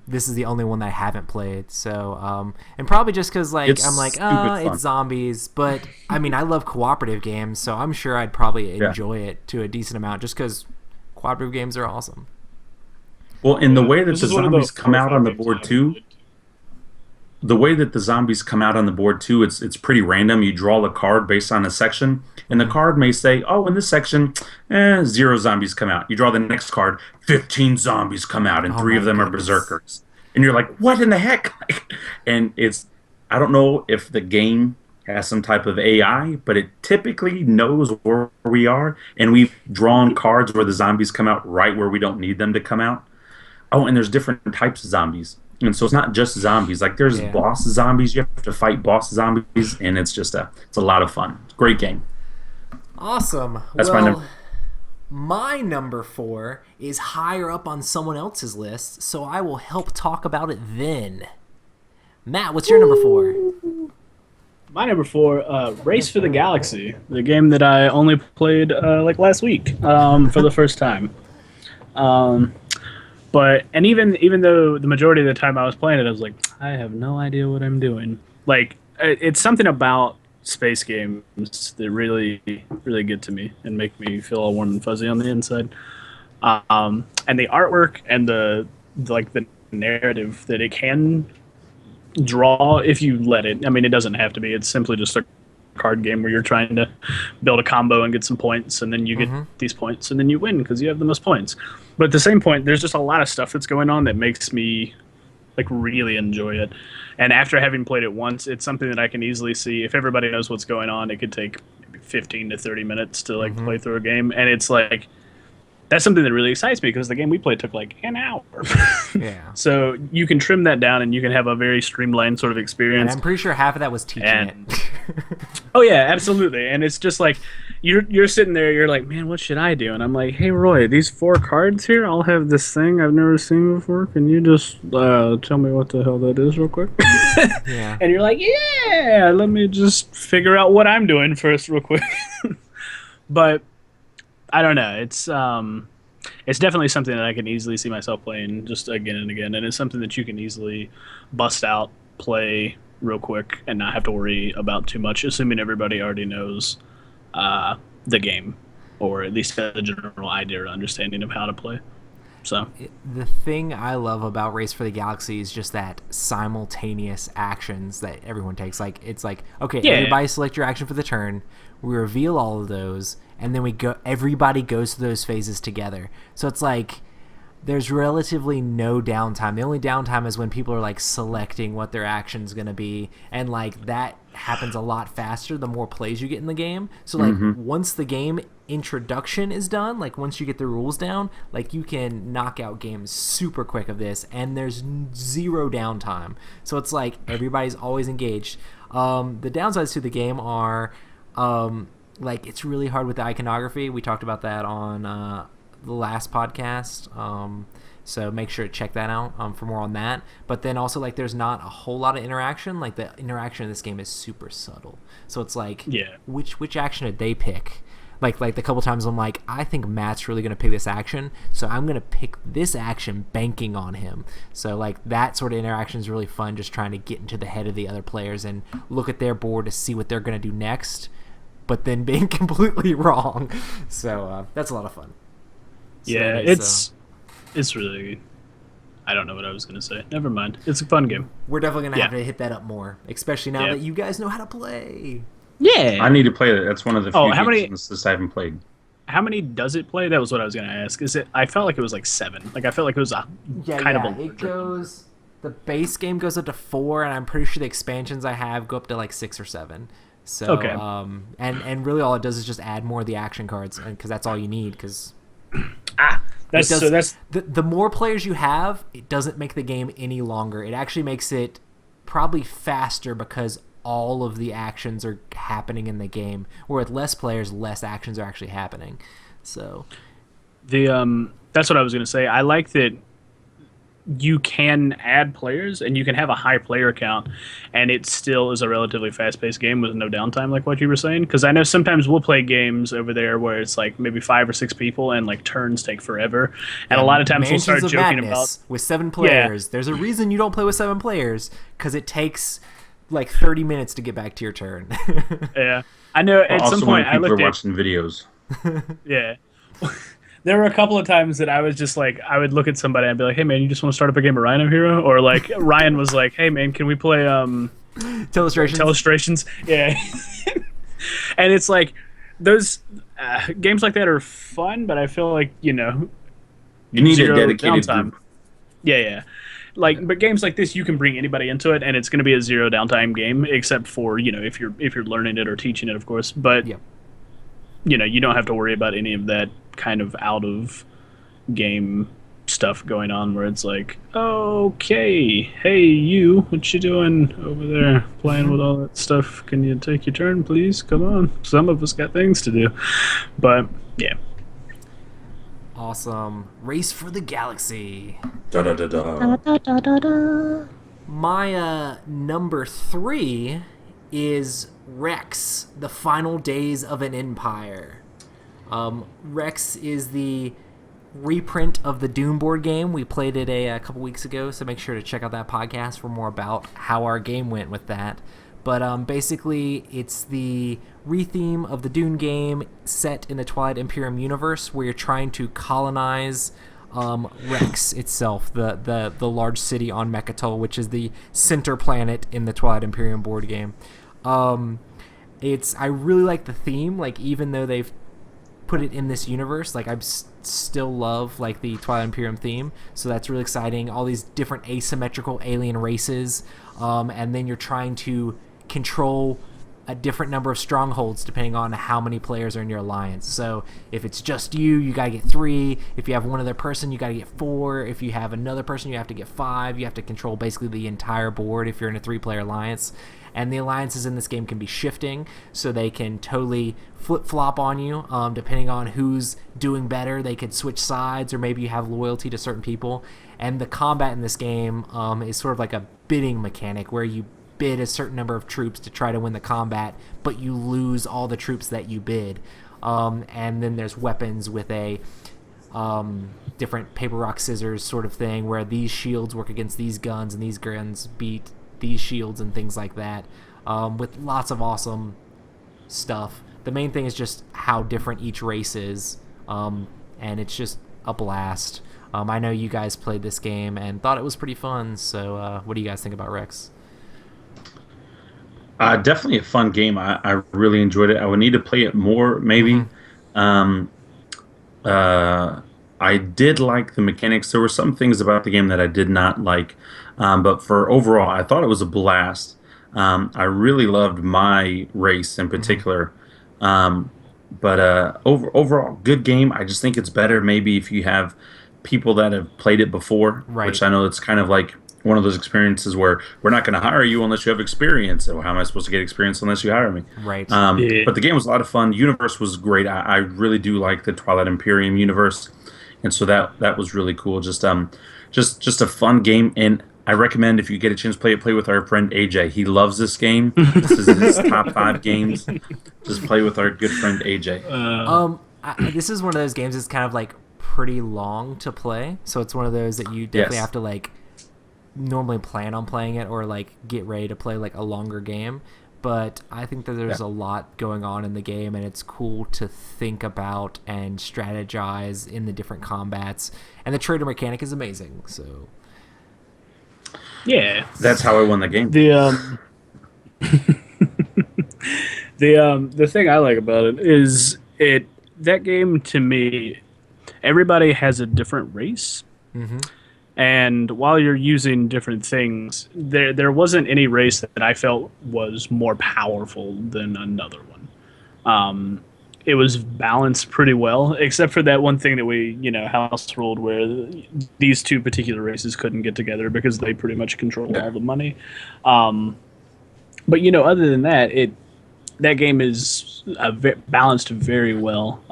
this is the only one that I haven't played. So and probably just because I'm like, it's zombies, but I mean, I love cooperative games, so I'm sure I'd probably enjoy it to a decent amount, just because cooperative games are awesome. Well, in the way that This the is one of zombies the come 4 or out 5 on the games board I too, played. the way that the zombies come out on the board too, it's pretty random. You draw a card based on a section, and the card may say, oh, in this section, 0 zombies come out. You draw the next card, 15 zombies come out, and 3 of them are berserkers. And you're like, what in the heck? And I don't know if the game has some type of AI, but it typically knows where we are, and we've drawn cards where the zombies come out right where we don't need them to come out. Oh, and there's different types of zombies. And so it's not just zombies. Like there's Yeah. boss zombies. You have to fight boss zombies, and it's a lot of fun. Great game. Awesome. That's well, my number. my number 4 is higher up on someone else's list, so I will help talk about it then. Matt, what's your number 4? My number 4, Race for the Galaxy, the game that I only played like last week for the first time. But even though the majority of the time I was playing it, I was like, I have no idea what I'm doing. Like it's something about space games that really get to me and make me feel all warm and fuzzy on the inside. And the artwork and the narrative that it can draw if you let it. I mean, it doesn't have to be. It's simply just a card game where you're trying to build a combo and get some points, and then you get these points, and then you win because you have the most points. But at the same point, there's just a lot of stuff that's going on that makes me like really enjoy it. And after having played it once, it's something that I can easily see. If everybody knows what's going on, it could take maybe 15 to 30 minutes to like play through a game, and it's like that's something that really excites me because the game we played took like an hour. Yeah. So you can trim that down and you can have a very streamlined sort of And experience. I'm pretty sure half of that was teaching And- it. Oh yeah, absolutely. And it's just like you're sitting there, you're like, man, what should I do? And I'm like, hey Roy, these 4 cards here, I'll have this thing I've never seen before. Can you just tell me what the hell that is real quick? Yeah. And you're like, yeah, let me just figure out what I'm doing first real quick. But I don't know. It's definitely something that I can easily see myself playing just again and again, and it's something that you can easily bust out, play real quick, and not have to worry about too much, assuming everybody already knows the game, or at least a general idea or understanding of how to play. So The thing I love about Race for the Galaxy is just that simultaneous actions that everyone takes. Like it's like, okay, Yeah. everybody select your action for the turn. We reveal all of those, and then we go. Everybody goes through those phases together. So it's like there's relatively no downtime. The only downtime is when people are like selecting what their action's gonna be, and like that happens a lot faster the more plays you get in the game. So like once the game introduction is done, like once you get the rules down, like you can knock out games super quick of this, and there's zero downtime. So it's like everybody's always engaged. The downsides to the game are like it's really hard with the iconography. We talked about that on the last podcast, so make sure to check that out for more on that. But then also like there's not a whole lot of interaction. Like the interaction in this game is super subtle, so it's like which action did they pick? Like the couple times I'm like, I think Matt's really gonna pick this action, so I'm gonna pick this action banking on him. So like that sort of interaction is really fun, just trying to get into the head of the other players and look at their board to see what they're gonna do next, but then being completely wrong. So that's a lot of fun. So yeah, it is, it's really. I don't know what I was gonna say. Never mind. It's a fun game. we're definitely gonna Yeah. have to hit that up more, especially now Yeah. that you guys know how to play. Yeah. I need to play that. That's one of the few how many- games this I haven't played. How many does it play? That was what I was gonna ask. Is it? I felt like it was like 7. Like I felt like it was a kind of a. It goes. The base game goes up to 4, and I'm pretty sure the expansions I have go up to like 6 or 7. So Okay. And really all it does is just add more of the action cards, because that's all you need. Because That's does- so. That's the more players you have, it doesn't make the game any longer. It actually makes it probably faster because all of the actions are happening in the game. Where with less players, less actions are actually happening. So the. That's what I was gonna say. I like that you can add players and you can have a high player count, and it still is a relatively fast-paced game with no downtime, like what you were saying. Because I know sometimes we'll play games over there where it's like maybe 5 or 6 people and like turns take forever, and a lot of times we'll Mansions start of joking Madness about with 7 players. There's a reason you don't play with 7 players, because it takes like 30 minutes to get back to your turn. yeah. I know at Also, some when point I people are looked at watching videos. yeah. There were a couple of times that I was just like, I would look at somebody and be like, "Hey man, you just want to start up a game of Rhino Hero?" Or like Ryan was like, "Hey man, can we play Telestrations. Telestrations?" Yeah. And it's like those games like that are fun, but I feel like You need a zero dedicated downtime. group. Yeah. But games like this, you can bring anybody into it, and it's going to be a zero downtime game, except for if you're learning it or teaching it, of course. But Yep. you don't have to worry about any of that kind of out of game stuff going on where it's like, okay, hey you, what you doing over there playing with all that stuff? Can you take your turn, please? Come on, some of us got things to do. But yeah, Awesome. Race for the Galaxy. Da da da da. My number 3 is Rex, The Final Days of an Empire. Rex is the reprint of the Doom board game. We played it a couple weeks ago, so make sure to check out that podcast for more about how our game went with that. But basically, it's the retheme of the Dune game set in the Twilight Imperium universe, where you're trying to colonize Rex itself, the large city on Mechatol, which is the center planet in the Twilight Imperium board game. I really like the theme, like even though they've put it in this universe, like I still love like the Twilight Imperium theme, so that's really exciting. All these different asymmetrical alien races, and then you're trying to control a different number of strongholds depending on how many players are in your alliance. So if it's just you gotta get 3. If you have one other person, you gotta get 4. If you have another person, you have to get 5. You have to control basically the entire board if you're in a 3-player alliance. And the alliances in this game can be shifting, so they can totally flip-flop on you. Depending on who's doing better, they could switch sides, or maybe you have loyalty to certain people. And the combat in this game is sort of like a bidding mechanic, where you bid a certain number of troops to try to win the combat, but you lose all the troops that you bid. And then there's weapons with a different paper, rock, scissors sort of thing, where these shields work against these guns, and these guns beat these shields and things like that, with lots of awesome stuff. The main thing is just how different each race is, and it's just a blast. I know you guys played this game and thought it was pretty fun, so what do you guys think about Rex? Definitely a fun game. I really enjoyed it. I would need to play it more, maybe. I did like the mechanics. There were some things about the game that I did not like, but for overall, I thought it was a blast. I really loved my race in particular. But overall, good game. I just think it's better maybe if you have people that have played it before, Right. which I know it's kind of like one of those experiences where we're not going to hire you unless you have experience. So how am I supposed to get experience unless you hire me? Right. Yeah. But the game was a lot of fun. Universe was great. I really do like the Twilight Imperium universe, and so that was really cool. Just a fun game, and I recommend if you get a chance to play with our friend AJ. He loves this game. This is his top 5 games. Just play with our good friend AJ. This is one of those games that's kind of like pretty long to play, so it's one of those that you definitely Yes. have to like normally plan on playing it, or like get ready to play like a longer game. But I think that there's a lot going on in the game, and it's cool to think about and strategize in the different combats, and the trader mechanic is amazing. So yeah. That's how I won the game. The the thing I like about it is that game to me, everybody has a different race. And while you're using different things, there wasn't any race that I felt was more powerful than another one. It was balanced pretty well, except for that one thing that we, house ruled, where these 2 particular races couldn't get together because they pretty much control all the money. But other than that, that game is balanced very well.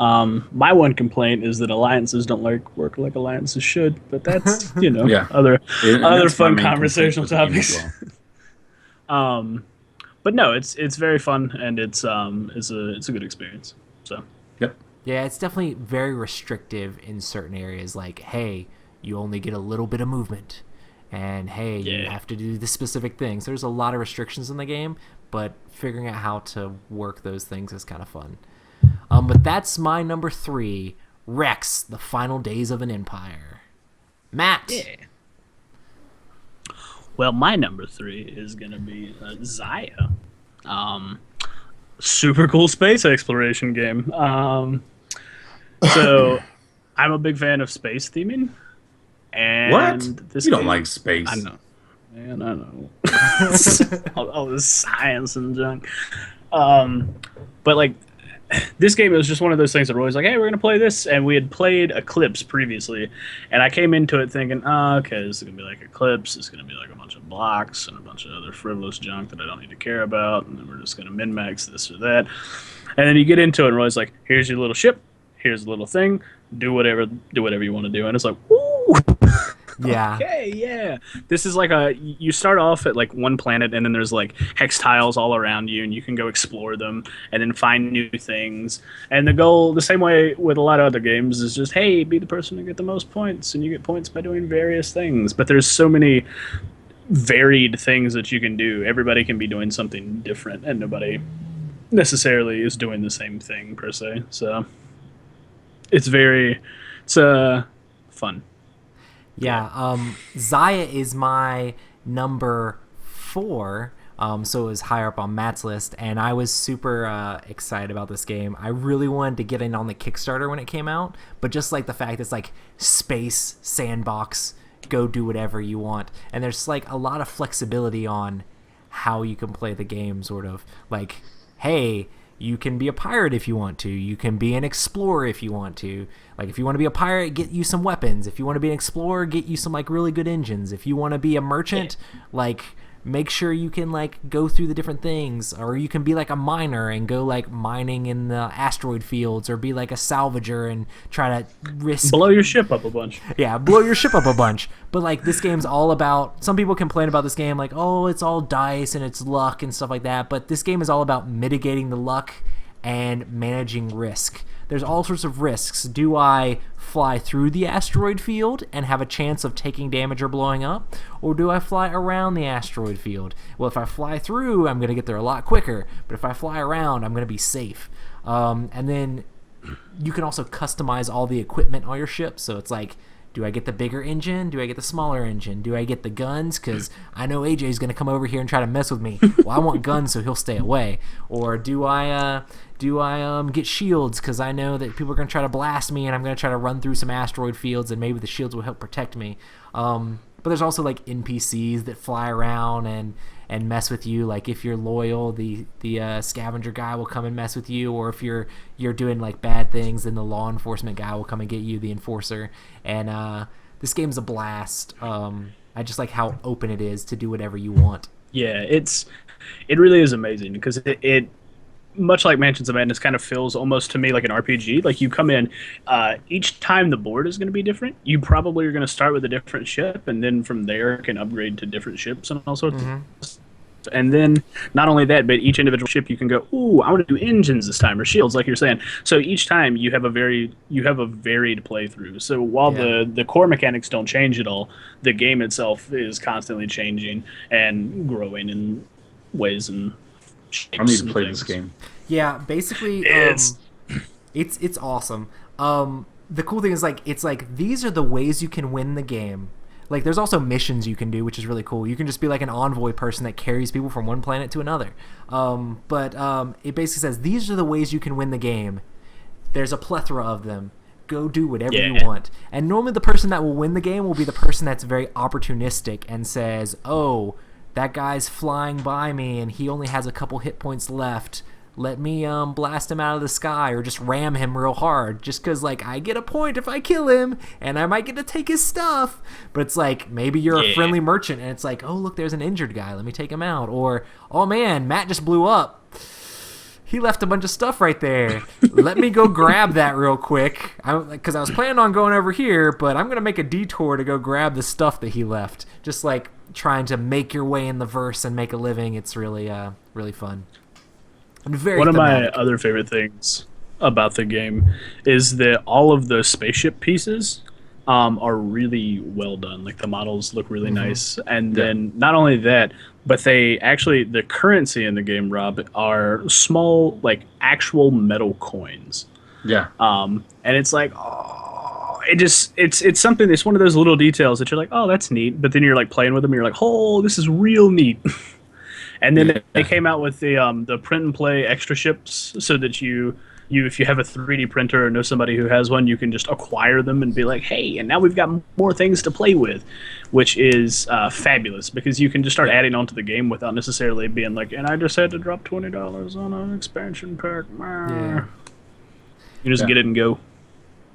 My one complaint is that alliances don't work like alliances should, but that's Yeah. other And that's my fun main conversational complaint with the game topics. as well. But no, it's very fun, and it's a good experience. So Yep. yeah, it's definitely very restrictive in certain areas. Like, hey, you only get a little bit of movement, and hey, you Yeah. have to do this specific thing. So there's a lot of restrictions in the game, but figuring out how to work those things is kind of fun. But that's my number 3, Rex, The Final Days of an Empire. Matt. yeah. Well, my number 3 is gonna be Zaya. Super cool space exploration game. So I'm a big fan of space theming. What? And this You don't game, like I space? know, man, I know. all this science and junk. But like this game, it was just one of those things that were always like, hey, we're gonna play this, and we had played Eclipse previously, and I came into it thinking, oh, okay, this is gonna be like Eclipse. It's gonna be like a bunch of blocks and a bunch of other frivolous junk that I don't need to care about, and then we're just gonna min max this or that. And then you get into it, and Roy's like, here's your little ship, here's a little thing, do whatever you want to do, and it's like, ooh. Yeah. Okay, yeah. This is like you start off at like one planet, and then there's like hex tiles all around you, and you can go explore them and then find new things. And the goal, the same way with a lot of other games, is just, hey, be the person to get the most points, and you get points by doing various things. But there's so many varied things that you can do. Everybody can be doing something different, and nobody necessarily is doing the same thing per se. So it's fun. Yeah, Zaya is my number 4, so it was higher up on Matt's list, and I was super excited about this game. I really wanted to get in on the Kickstarter when it came out, but just like the fact it's like space, sandbox, go do whatever you want, and there's like a lot of flexibility on how you can play the game, sort of like, hey, you can be a pirate if you want to. You can be an explorer if you want to. Like, if you want to be a pirate, get you some weapons. If you want to be an explorer, get you some, like, really good engines. If you want to be a merchant, like, make sure you can, like, go through the different things. Or you can be, like, a miner and go, like, mining in the asteroid fields. Or be, like, a salvager and try to risk... Blow your ship up a bunch. Yeah, blow your ship up a bunch. But, like, this game's all about... Some people complain about this game, like, oh, it's all dice and it's luck and stuff like that. But this game is all about mitigating the luck and managing risk. There's all sorts of risks. Do I fly through the asteroid field and have a chance of taking damage or blowing up? Or do I fly around the asteroid field? Well, if I fly through, I'm going to get there a lot quicker. But if I fly around, I'm going to be safe. And then you can also customize all the equipment on your ship. So it's like, do I get the bigger engine? Do I get the smaller engine? Do I get the guns? Because I know AJ's going to come over here and try to mess with me. Well, I want guns, so he'll stay away. Or do I get shields? Because I know that people are going to try to blast me, and I'm going to try to run through some asteroid fields, and maybe the shields will help protect me. But there's also like NPCs that fly around and mess with you. Like if you're loyal, the scavenger guy will come and mess with you, or if you're doing like bad things, then the law enforcement guy will come and get you, the enforcer. And this game's a blast. I just like how open it is to do whatever you want. Yeah, it really is amazing because it much like Mansions of Madness, kind of feels almost to me like an RPG. Like you come in, each time the board is going to be different. You probably are going to start with a different ship, and then from there can upgrade to different ships and all sorts. And then not only that, but each individual ship you can go, ooh, I want to do engines this time or shields, like you're saying. So each time you have a varied playthrough. So while the core mechanics don't change at all, the game itself is constantly changing and growing in ways and I need to play this game. Yeah, basically, it's awesome. The cool thing is it's like these are the ways you can win the game. Like there's also missions you can do, which is really cool. You can just be like an envoy person that carries people from one planet to another. But it basically says these are the ways you can win the game. There's a plethora of them. Go do whatever you want. And normally the person that will win the game will be the person that's very opportunistic and says, oh, that guy's flying by me and he only has a couple hit points left. Let me blast him out of the sky or just ram him real hard just because, like, I get a point if I kill him and I might get to take his stuff. But it's like, maybe you're a friendly merchant and it's like, oh, look, there's an injured guy. Let me take him out. Or, oh, man, Matt just blew up. He left a bunch of stuff right there. Let me go grab that real quick. Because I was planning on going over here, but I'm going to make a detour to go grab the stuff that he left. Just like trying to make your way in the verse and make a living. It's really, really fun. And very One thematic. of my other favorite things about the game is that all of the spaceship pieces are really well done. Like the models look really nice. And then not only that, but they actually, the currency in the game, Rob, are small, like actual metal coins. Yeah. And it's like, oh, it's something, it's one of those little details that you're like, oh, that's neat. But then you're like playing with them and you're like, oh, this is real neat. And then they came out with the print and play extra ships so that you if you have a 3D printer or know somebody who has one, you can just acquire them and be like, hey, and now we've got more things to play with, which is fabulous because you can just start adding on to the game without necessarily being like, and I just had to drop $20 on an expansion pack. Yeah. You just get it and go.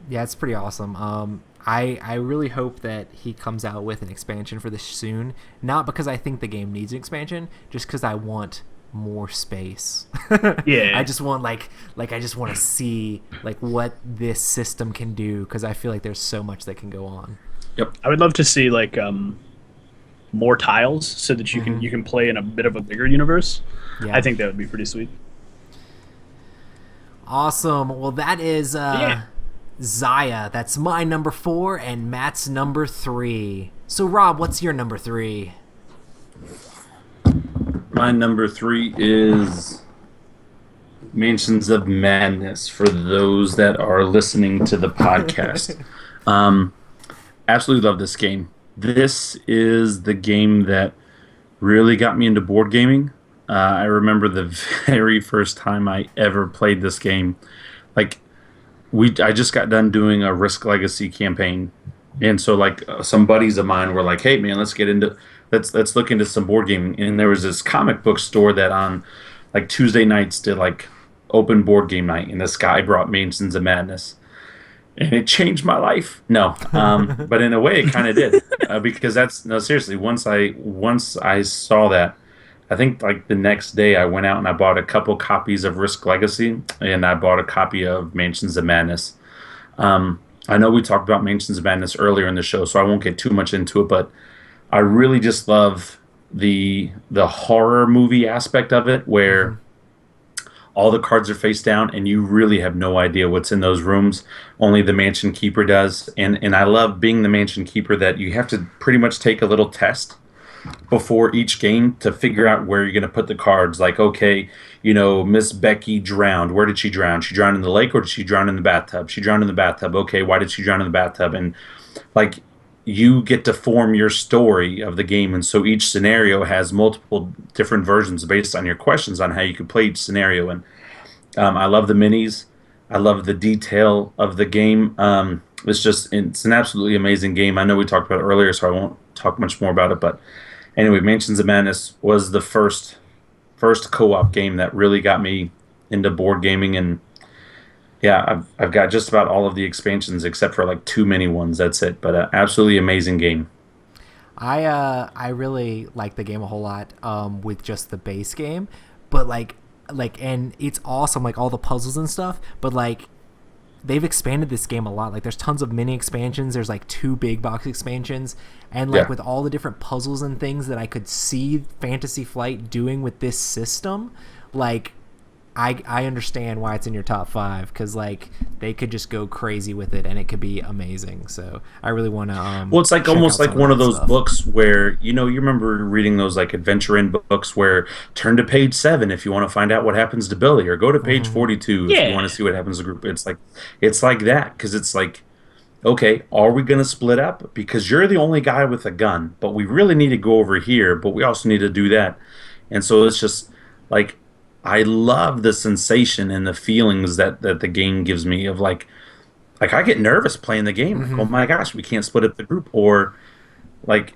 Yeah, it's pretty awesome. I really hope that he comes out with an expansion for this soon. Not because I think the game needs an expansion, just because I want more space. Yeah. I just want I just want to see like what this system can do because I feel like there's so much that can go on. Yep. I would love to see like more tiles so that you can play in a bit of a bigger universe. Yeah. I think that would be pretty sweet. Awesome. Well, that is Zaya. That's my number 4 and Matt's number 3. So Rob, what's your number 3? My number 3 is Mansions of Madness for those that are listening to the podcast. Absolutely love this game. This is the game that really got me into board gaming. I remember the very first time I ever played this game. Like, I just got done doing a Risk Legacy campaign, and so like some buddies of mine were like, "Hey man, let's look into some board gaming." And there was this comic book store that on like Tuesday nights did like open board game night, and this guy brought Mansions of Madness, and it changed my life. No, but in a way, it kind of did because seriously. Once I saw that, I think like the next day I went out and I bought a couple copies of Risk Legacy and I bought a copy of Mansions of Madness. I know we talked about Mansions of Madness earlier in the show, so I won't get too much into it, but I really just love the horror movie aspect of it where all the cards are face down and you really have no idea what's in those rooms. Only the mansion keeper does. And I love being the mansion keeper that you have to pretty much take a little test before each game to figure out where you're going to put the cards. Like, okay, Miss Becky drowned. Where did she drown? She drowned in the lake or did she drown in the bathtub? She drowned in the bathtub. Okay, why did she drown in the bathtub? And like, you get to form your story of the game. And so each scenario has multiple different versions based on your questions on how you could play each scenario. And I love the minis. I love the detail of the game. It's an absolutely amazing game. I know we talked about it earlier, so I won't talk much more about it, but anyway, Mansions of Madness was the first co-op game that really got me into board gaming, and yeah, I've got just about all of the expansions except for like 2 mini ones. That's it, but absolutely amazing game. I really like the game a whole lot with just the base game, but like and it's awesome, like all the puzzles and stuff, but like they've expanded this game a lot. Like there's tons of mini expansions. There's like 2 big box expansions, and like with all the different puzzles and things that I could see Fantasy Flight doing with this system, like I understand why it's in your top 5 because like they could just go crazy with it and it could be amazing. So I really want to. Well, it's like almost like one of those books where you remember reading those like adventure in books where turn to page 7 if you want to find out what happens to Billy, or go to page 42 if you want to see what happens to the group. It's like that because it's like, okay, are we going to split up because you're the only guy with a gun, but we really need to go over here, but we also need to do that, and so it's just like. I love the sensation and the feelings that the game gives me of like I get nervous playing the game. Like, oh my gosh, we can't split up the group. Or like,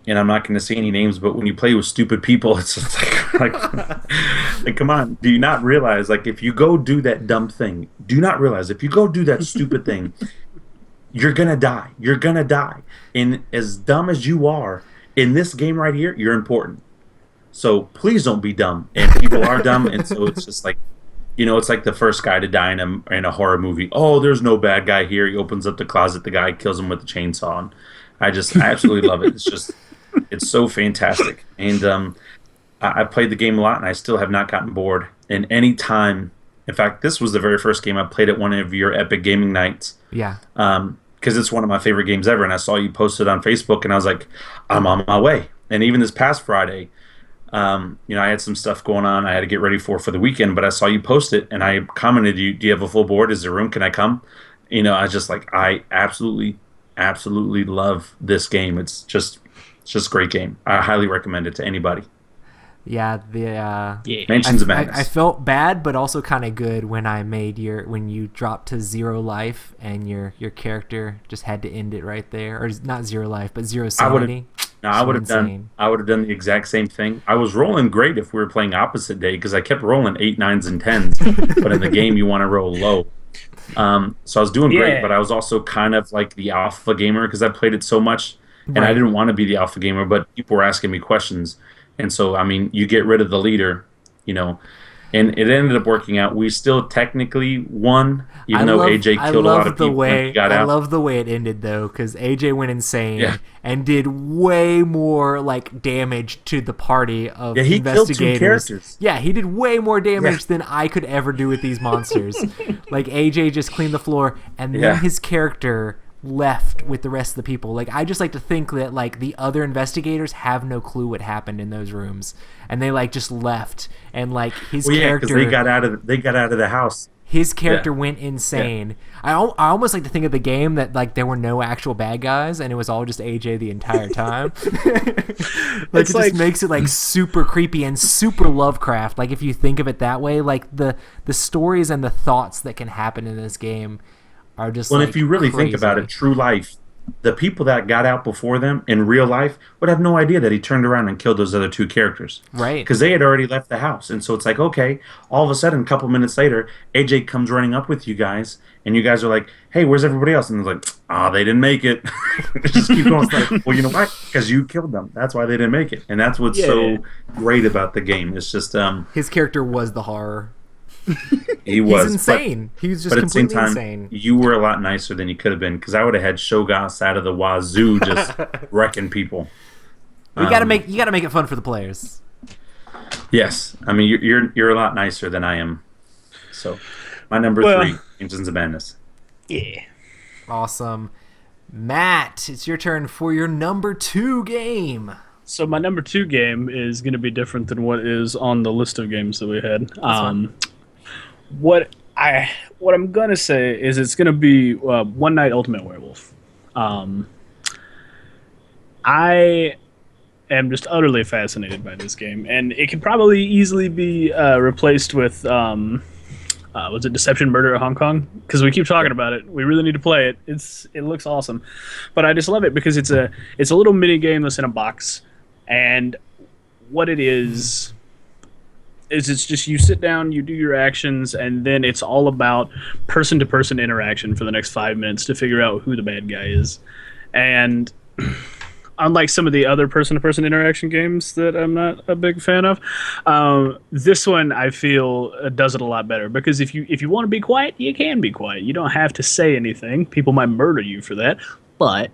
and I'm not going to say any names, but when you play with stupid people, it's just like, come on, do you not realize like if you go do that dumb thing, do you not realize if you go do that stupid thing, you're going to die. You're going to die. And as dumb as you are in this game right here, you're important. So please don't be dumb, and people are dumb, and so it's just like, it's like the first guy to die in a horror movie. Oh, there's no bad guy here. He opens up the closet, the guy kills him with the chainsaw. And I absolutely love it. It's so fantastic. And I played the game a lot, and I still have not gotten bored. And any time, in fact, this was the very first game I played at one of your Epic Gaming nights. Yeah. Because it's one of my favorite games ever, and I saw you post it on Facebook, and I was like, I'm on my way. And even this past Friday. I had some stuff going on I had to get ready for the weekend, but I saw you post it and I commented, do you have a full board? Is there room? Can I come? I was just like, I absolutely love this game. It's just a great game. I highly recommend it to anybody. Yeah, Mansions of Madness. I felt bad, but also kind of good when when you dropped to 0 life and your character just had to end it right there, or not 0 life, but 0 sanity. I would have done the exact same thing. I was rolling great if we were playing opposite day because I kept rolling 8, 9s, and 10s. But in the game, you want to roll low. So I was doing great, but I was also kind of like the alpha gamer because I played it so much, and I didn't want to be the alpha gamer. But people were asking me questions. And so, I mean, you get rid of the leader, and it ended up working out. We still technically won, even though AJ killed a lot of people when he got out. I love the way it ended, though, because AJ went insane and did way more damage to the party of investigators. Killed 2 characters. Yeah, he did way more damage than I could ever do with these monsters. AJ just cleaned the floor, and then his character left with the rest of the people. I just like to think that the other investigators have no clue what happened in those rooms, and they just left, and his character, because they got out of the house. His character went insane. I almost like to think of the game that there were no actual bad guys and it was all just AJ the entire time. It just makes it super creepy and super Lovecraft. If you think of it that way, the stories and the thoughts that can happen in this game are just if you really think about it, true life, the people that got out before them in real life would have no idea that he turned around and killed those other 2 characters. Right. Because they had already left the house. And so it's okay, all of a sudden, a couple minutes later, AJ comes running up with you guys, and you guys are like, hey, where's everybody else? And they're like, they didn't make it. Just keep going. It's well, you know what? Because you killed them. That's why they didn't make it. And that's what's so great about the game. It's just... his character was the horror. He was. He's insane. He's just completely insane. You were a lot nicer than you could have been, because I would have had Shogas out of the wazoo just wrecking people. You gotta make it fun for the players. Yes, I mean you're a lot nicer than I am. So, my number 3, Mansions of Madness. Yeah. Awesome, Matt. It's your turn for your number 2 game. So my number 2 game is going to be different than what is on the list of games that we had. What I'm gonna say is it's gonna be One Night Ultimate Werewolf. I am just utterly fascinated by this game, and it could probably easily be replaced with was it Deception Murder at Hong Kong? Because we keep talking about it. We really need to play it. It looks awesome, but I just love it because it's a little mini game that's in a box, and what it is it's just you sit down, you do your actions, and then it's all about person-to-person interaction for the next 5 minutes to figure out who the bad guy is. And unlike some of the other person-to-person interaction games that I'm not a big fan of, this one I feel does it a lot better, because if you want to be quiet, you can be quiet. You don't have to say anything. People might murder you for that, but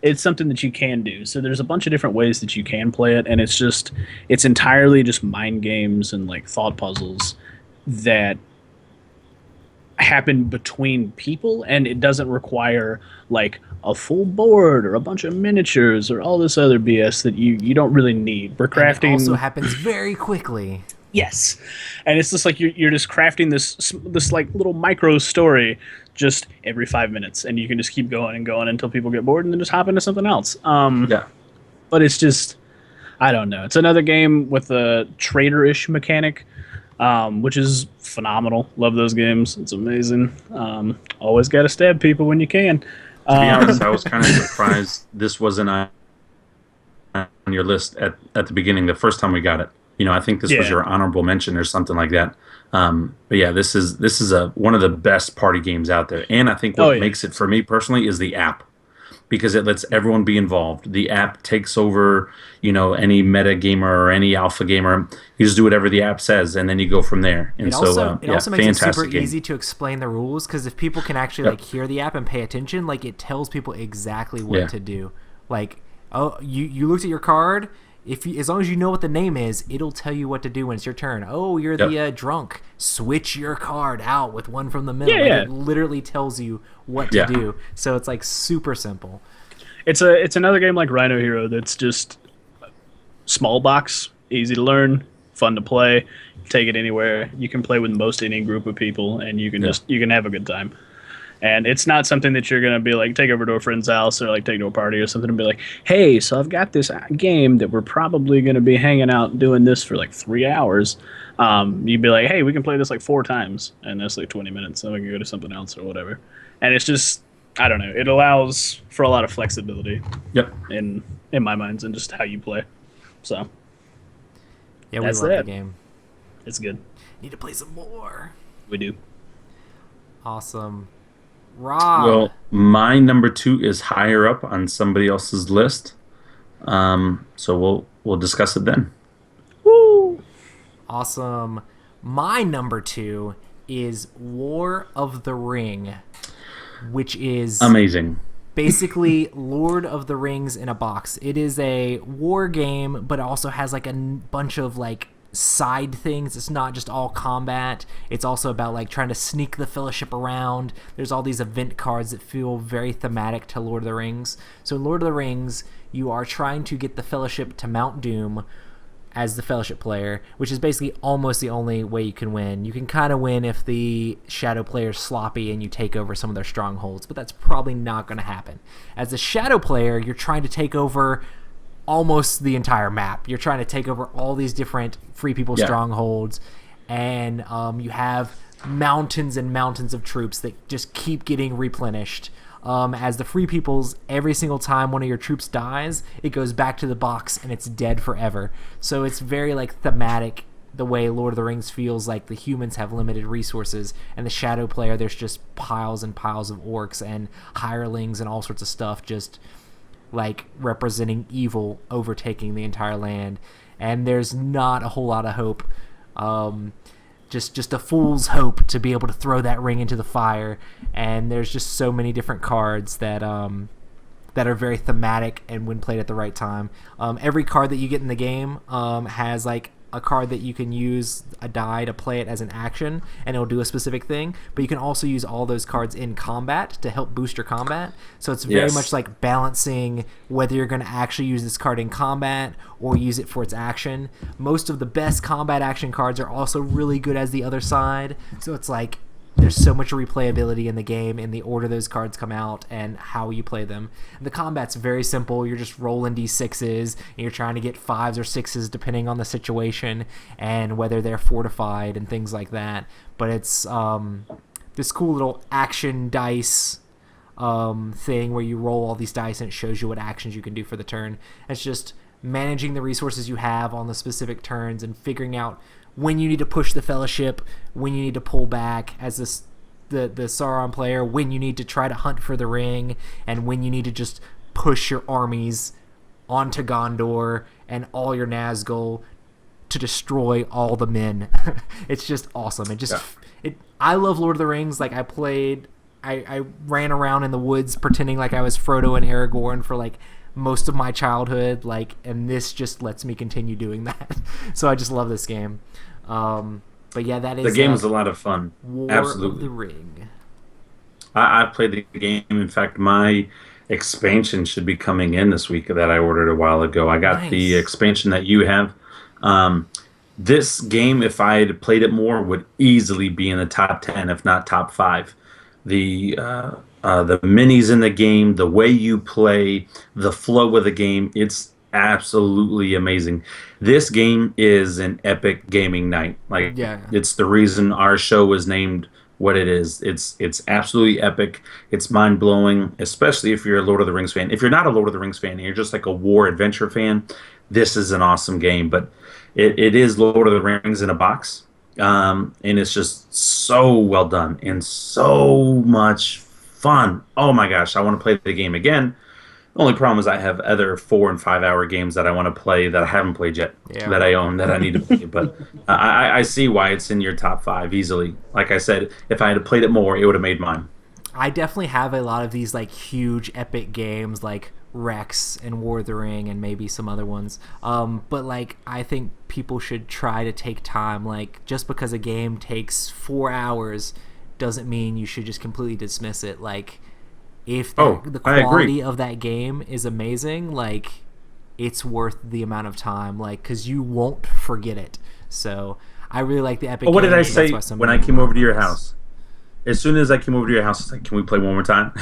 it's something that you can do. So there's a bunch of different ways that you can play it, and it's entirely just mind games and thought puzzles that happen between people, and it doesn't require a full board or a bunch of miniatures or all this other BS that you don't really need. We're crafting. And it also happens very quickly. Yes, and it's just you're just crafting this little micro story just every 5 minutes, and you can just keep going and going until people get bored and then just hop into something else. But it's just, I don't know. It's another game with a trader-ish mechanic, which is phenomenal. Love those games. It's amazing. Always got to stab people when you can. To be honest, I was kind of surprised this wasn't on your list at the beginning, the first time we got it. I think this was your honorable mention or something like that. But yeah, this is one of the best party games out there, and I think what makes it for me personally is the app, because it lets everyone be involved. The app takes over, any meta gamer or any alpha gamer. You just do whatever the app says, and then you go from there. And it also makes it super easy to explain the rules, because if people can actually hear the app and pay attention, it tells people exactly what to do. You looked at your card. As long as you know what the name is, it'll tell you what to do when it's your turn. Oh, you're the drunk. Switch your card out with one from the middle. It literally tells you what to do. So it's super simple. It's another game like Rhino Hero that's just small box, easy to learn, fun to play. Take it anywhere. You can play with most any group of people, and you can you can have a good time. And it's not something that you're gonna be like take over to a friend's house or like take to a party or something and be like, hey, so I've got this game that we're probably gonna be hanging out and doing this for like 3 hours. You'd be like, hey, we can play this like 4 times, and that's like 20 minutes, then we can go to something else or whatever. And it's just, I don't know, it allows for a lot of flexibility. Yep. In my minds and just how you play. So Yeah, we that's love that. the game. It's good. Need to play some more. We do. Awesome. Rob. Well, my number 2 is higher up on somebody else's list. So we'll discuss it then. Woo! Awesome. My number 2 is War of the Ring, which is Amazing. basically Lord of the Rings in a box. It is a war game, but it also has like a bunch of like side things. It's not just all combat. It's also about like trying to sneak the Fellowship around. There's all these event cards that feel very thematic to Lord of the Rings. So in Lord of the Rings, you are trying to get the Fellowship to Mount Doom as the Fellowship player, which is basically almost the only way you can win. You can kind of win if the Shadow player is sloppy and you take over some of their strongholds, but that's probably not going to happen. As a Shadow player, you're trying to take over almost the entire map. You're trying to take over all these different Free People strongholds, and you have mountains and mountains of troops that just keep getting replenished. As the Free Peoples, every single time one of your troops dies, it goes back to the box and it's dead forever. So it's very like thematic, the way Lord of the Rings feels like the humans have limited resources, and the Shadow player, there's just piles and piles of orcs and hirelings and all sorts of stuff just like representing evil overtaking the entire land. And there's not a whole lot of hope. Just a fool's hope to be able to throw that ring into the fire. And there's just so many different cards that that are very thematic and when played at the right time. Every card that you get in the game has like a card that you can use a die to play it as an action, and it'll do a specific thing. But you can also use all those cards in combat to help boost your combat. So it's very much like balancing whether you're going to actually use this card in combat or use it for its action. Most of the best combat action cards are also really good as the other side. So it's like there's so much replayability in the game in the order those cards come out and how you play them. The combat's very simple. You're just rolling d6s, and you're trying to get 5s or 6s depending on the situation and whether they're fortified and things like that. But it's this cool little action dice thing where you roll all these dice and it shows you what actions you can do for the turn. It's just managing the resources you have on the specific turns and figuring out when you need to push the Fellowship, when you need to pull back as the Sauron player, when you need to try to hunt for the ring, and when you need to just push your armies onto Gondor and all your Nazgul to destroy all the men. It's just awesome. I love Lord of the Rings. Like I ran around in the woods pretending like I was Frodo and Aragorn for like most of my childhood, like, and this just lets me continue doing that. So I just love this game. But yeah, that is the game is a lot of fun. War Absolutely. of the Ring. I played the game. In fact, my expansion should be coming in this week that I ordered a while ago. I got the expansion that you have. This game, if I had played it more, would easily be in the top 10, if not top 5. The minis in the game, the way you play, the flow of the game, it's absolutely amazing. This game is an epic gaming night. Like, it's the reason our show was named what it is. It's absolutely epic. It's mind-blowing, especially if you're a Lord of the Rings fan. If you're not a Lord of the Rings fan and you're just like a war adventure fan, this is an awesome game. But it is Lord of the Rings in a box. And it's just so well done and so much fun. Oh my gosh, I want to play the game again. The only problem is I have other 4 and 5 hour games that I want to play that I haven't played yet, that I own, that I need to play. But I see why it's in your top 5 easily. Like I said, if I had played it more, it would have made mine. I definitely have a lot of these like huge epic games like Rex and War of the Ring and maybe some other ones. But like I think people should try to take time. Like just because a game takes 4 hours doesn't mean you should just completely dismiss it. Like if the quality of that game is amazing, like it's worth the amount of time, like because you won't forget it. So I really like the epic. What did I say when I came over to your house? as soon as I came over to your house, it's like, can we play one more time?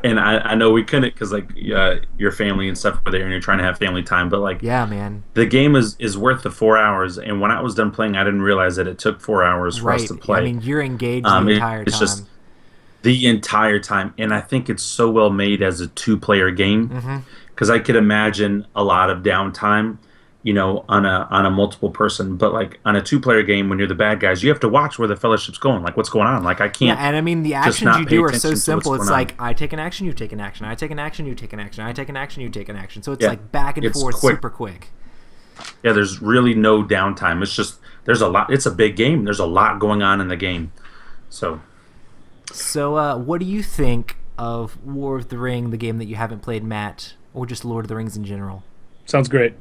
And I know we couldn't because like your family and stuff were there, and you're trying to have family time. But like, Yeah, man. the game is worth the 4 hours. And when I was done playing, I didn't realize that it took 4 hours for us Right. to play. I mean, you're engaged the entire It's time. just the entire time, and I think it's so well made as a two-player game because I could imagine a lot of downtime, on a multiple person, but like on a two-player game, when you're the bad guys, you have to watch where the fellowship's going, like what's going on. Like I Yeah, can't. and I mean the just actions not you pay do are attention so to what's simple. It's going on. like I take an action, you take an action. I take an action, you take an action. I take an action, you take an action. So it's Yeah, like back and it's forth, quick. super quick. Yeah, there's really no downtime. It's just there's a lot. It's a big game. There's a lot going on in the game. So So, what do you think of War of the Ring, the game that you haven't played, Matt, or just Lord of the Rings in general? Sounds great.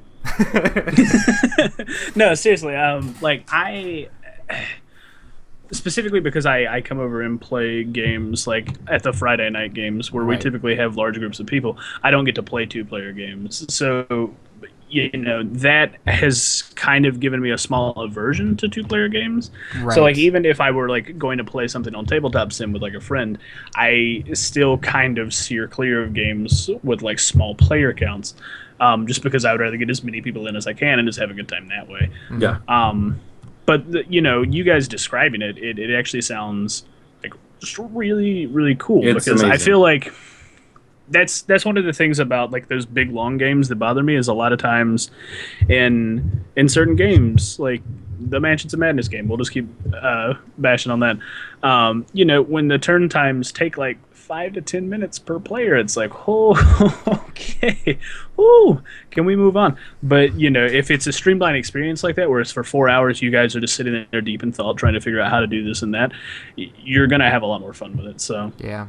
No, seriously. Like I specifically because I come over and play games like at the Friday night games where we Right. typically have large groups of people. I don't get to play two-player games, so that has kind of given me a small aversion to two-player games. Right. So like even if I were like going to play something on tabletop sim with like a friend, I still kind of steer clear of games with like small player counts, just because I would rather get as many people in as I can and just have a good time that way. yeah, But you guys describing it actually sounds like just really really cool It's because I amazing. feel like that's one of the things about like those big long games that bother me is a lot of times in certain games like the Mansions of Madness game, we'll just keep bashing on that. When the turn times take like 5 to 10 minutes per player, it's like, oh, okay, ooh, can we move on? But if it's a streamlined experience like that, where it's for 4 hours, you guys are just sitting there deep in thought, trying to figure out how to do this and that, you're gonna have a lot more fun with it. So Yeah.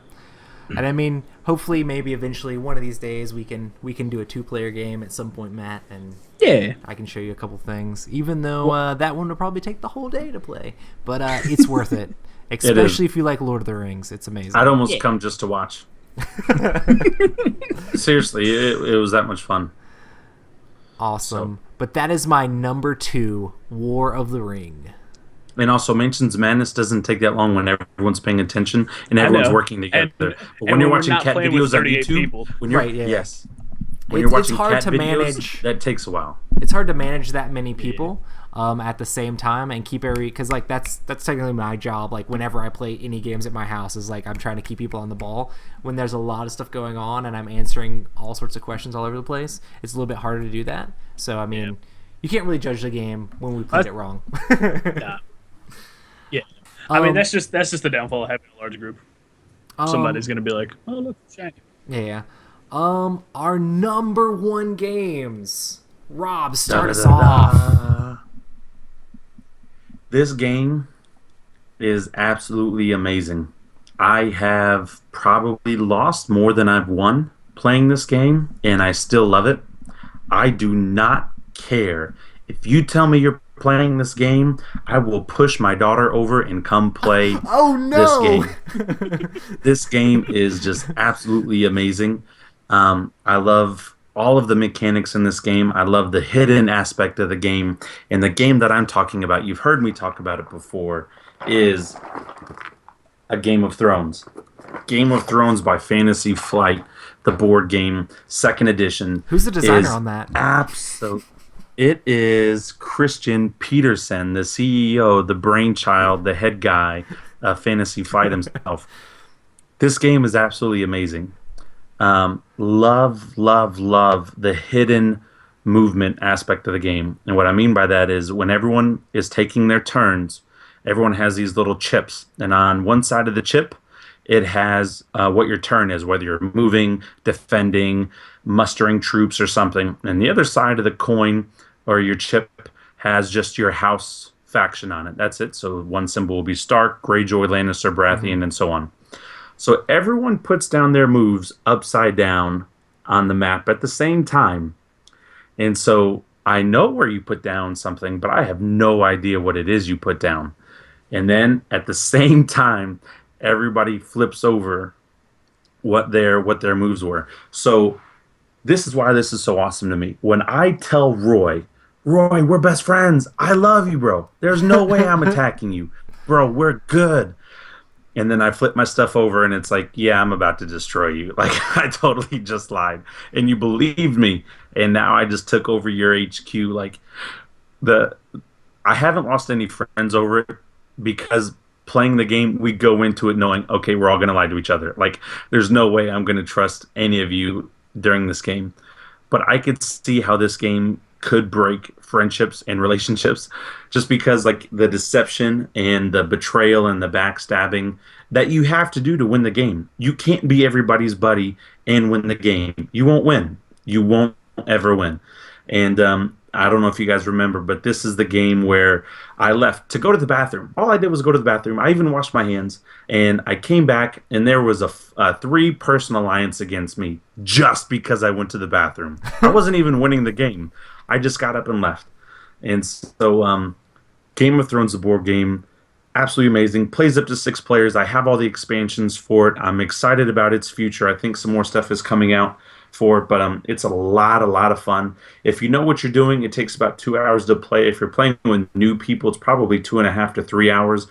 And I mean, hopefully, maybe eventually, one of these days, we can do a two-player game at some point, Matt, and yeah, I can show you a couple things. Even though that one would probably take the whole day to play, but it's worth it, especially if you like Lord of the Rings. It's amazing. I'd almost come just to watch. Seriously, it was that much fun. Awesome. But that is my number 2, War of the Ring. And also, Mansions of Madness doesn't take that long when everyone's paying attention and everyone's know. working together. And But when you're we're watching not cat playing with videos on 38 YouTube, people. when you're Right, yeah. yes, when It's you're watching hard cat to videos, manage. that takes a while. It's hard to manage that many people at the same time and keep because like that's technically my job. Like whenever I play any games at my house is like I'm trying to keep people on the ball when there's a lot of stuff going on and I'm answering all sorts of questions all over the place. It's a little bit harder to do that. So I mean, you can't really judge the game when we played it wrong. nah. Yeah. I mean, that's just the downfall of having a large group. Somebody's gonna be like, "Oh, look, it's shiny." Yeah. Our number 1 games. Rob, start us off. This game is absolutely amazing. I have probably lost more than I've won playing this game, and I still love it. I do not care. If you tell me you're playing this game, I will push my daughter over and come play Oh no! this game. This game is just absolutely amazing. I love all of the mechanics in this game. I love the hidden aspect of the game. And the game that I'm talking about, you've heard me talk about it before, is a Game of Thrones. Game of Thrones by Fantasy Flight, the board game, 2nd edition. Who's the designer is on that? It is Christian Peterson, the CEO, the brainchild, the head guy of Fantasy Flight himself. This game is absolutely amazing. Love the hidden movement aspect of the game. And what I mean by that is when everyone is taking their turns, everyone has these little chips. And on one side of the chip, it has what your turn is, whether you're moving, defending, mustering troops or something. And the other side of the coin or your chip has just your house faction on it. That's it. So one symbol will be Stark, Greyjoy, Lannister, Baratheon, and so on. So everyone puts down their moves upside down on the map at the same time. And so I know where you put down something, but I have no idea what it is you put down. And then at the same time, everybody flips over what their moves were. So this is why this is so awesome to me. When I tell Roy, we're best friends. I love you, bro. There's no way I'm attacking you. Bro, we're good. And then I flip my stuff over and it's like, yeah, I'm about to destroy you. Like I totally just lied. And you believed me. And now I just took over your HQ. Like the I haven't lost any friends over it because playing the game, we go into it knowing, okay, we're all gonna lie to each other. Like there's no way I'm gonna trust any of you during this game. But I could see how this game could break friendships and relationships just because like the deception and the betrayal and the backstabbing that you have to do to win the game. You can't be everybody's buddy and win the game. You won't win. You won't ever win. And I don't know if you guys remember, but this is the game where I left to go to the bathroom. All I did was go to the bathroom. I even washed my hands, and I came back, and there was a three-person alliance against me just because I went to the bathroom. I wasn't even winning the game. I just got up and left. And so, Game of Thrones, the board game, absolutely amazing. Plays up to 6 players. I have all the expansions for it. I'm excited about its future. I think some more stuff is coming out for it, but it's a lot of fun. If you know what you're doing, it takes about 2 hours to play. If you're playing with new people, it's probably 2.5 to 3 hours.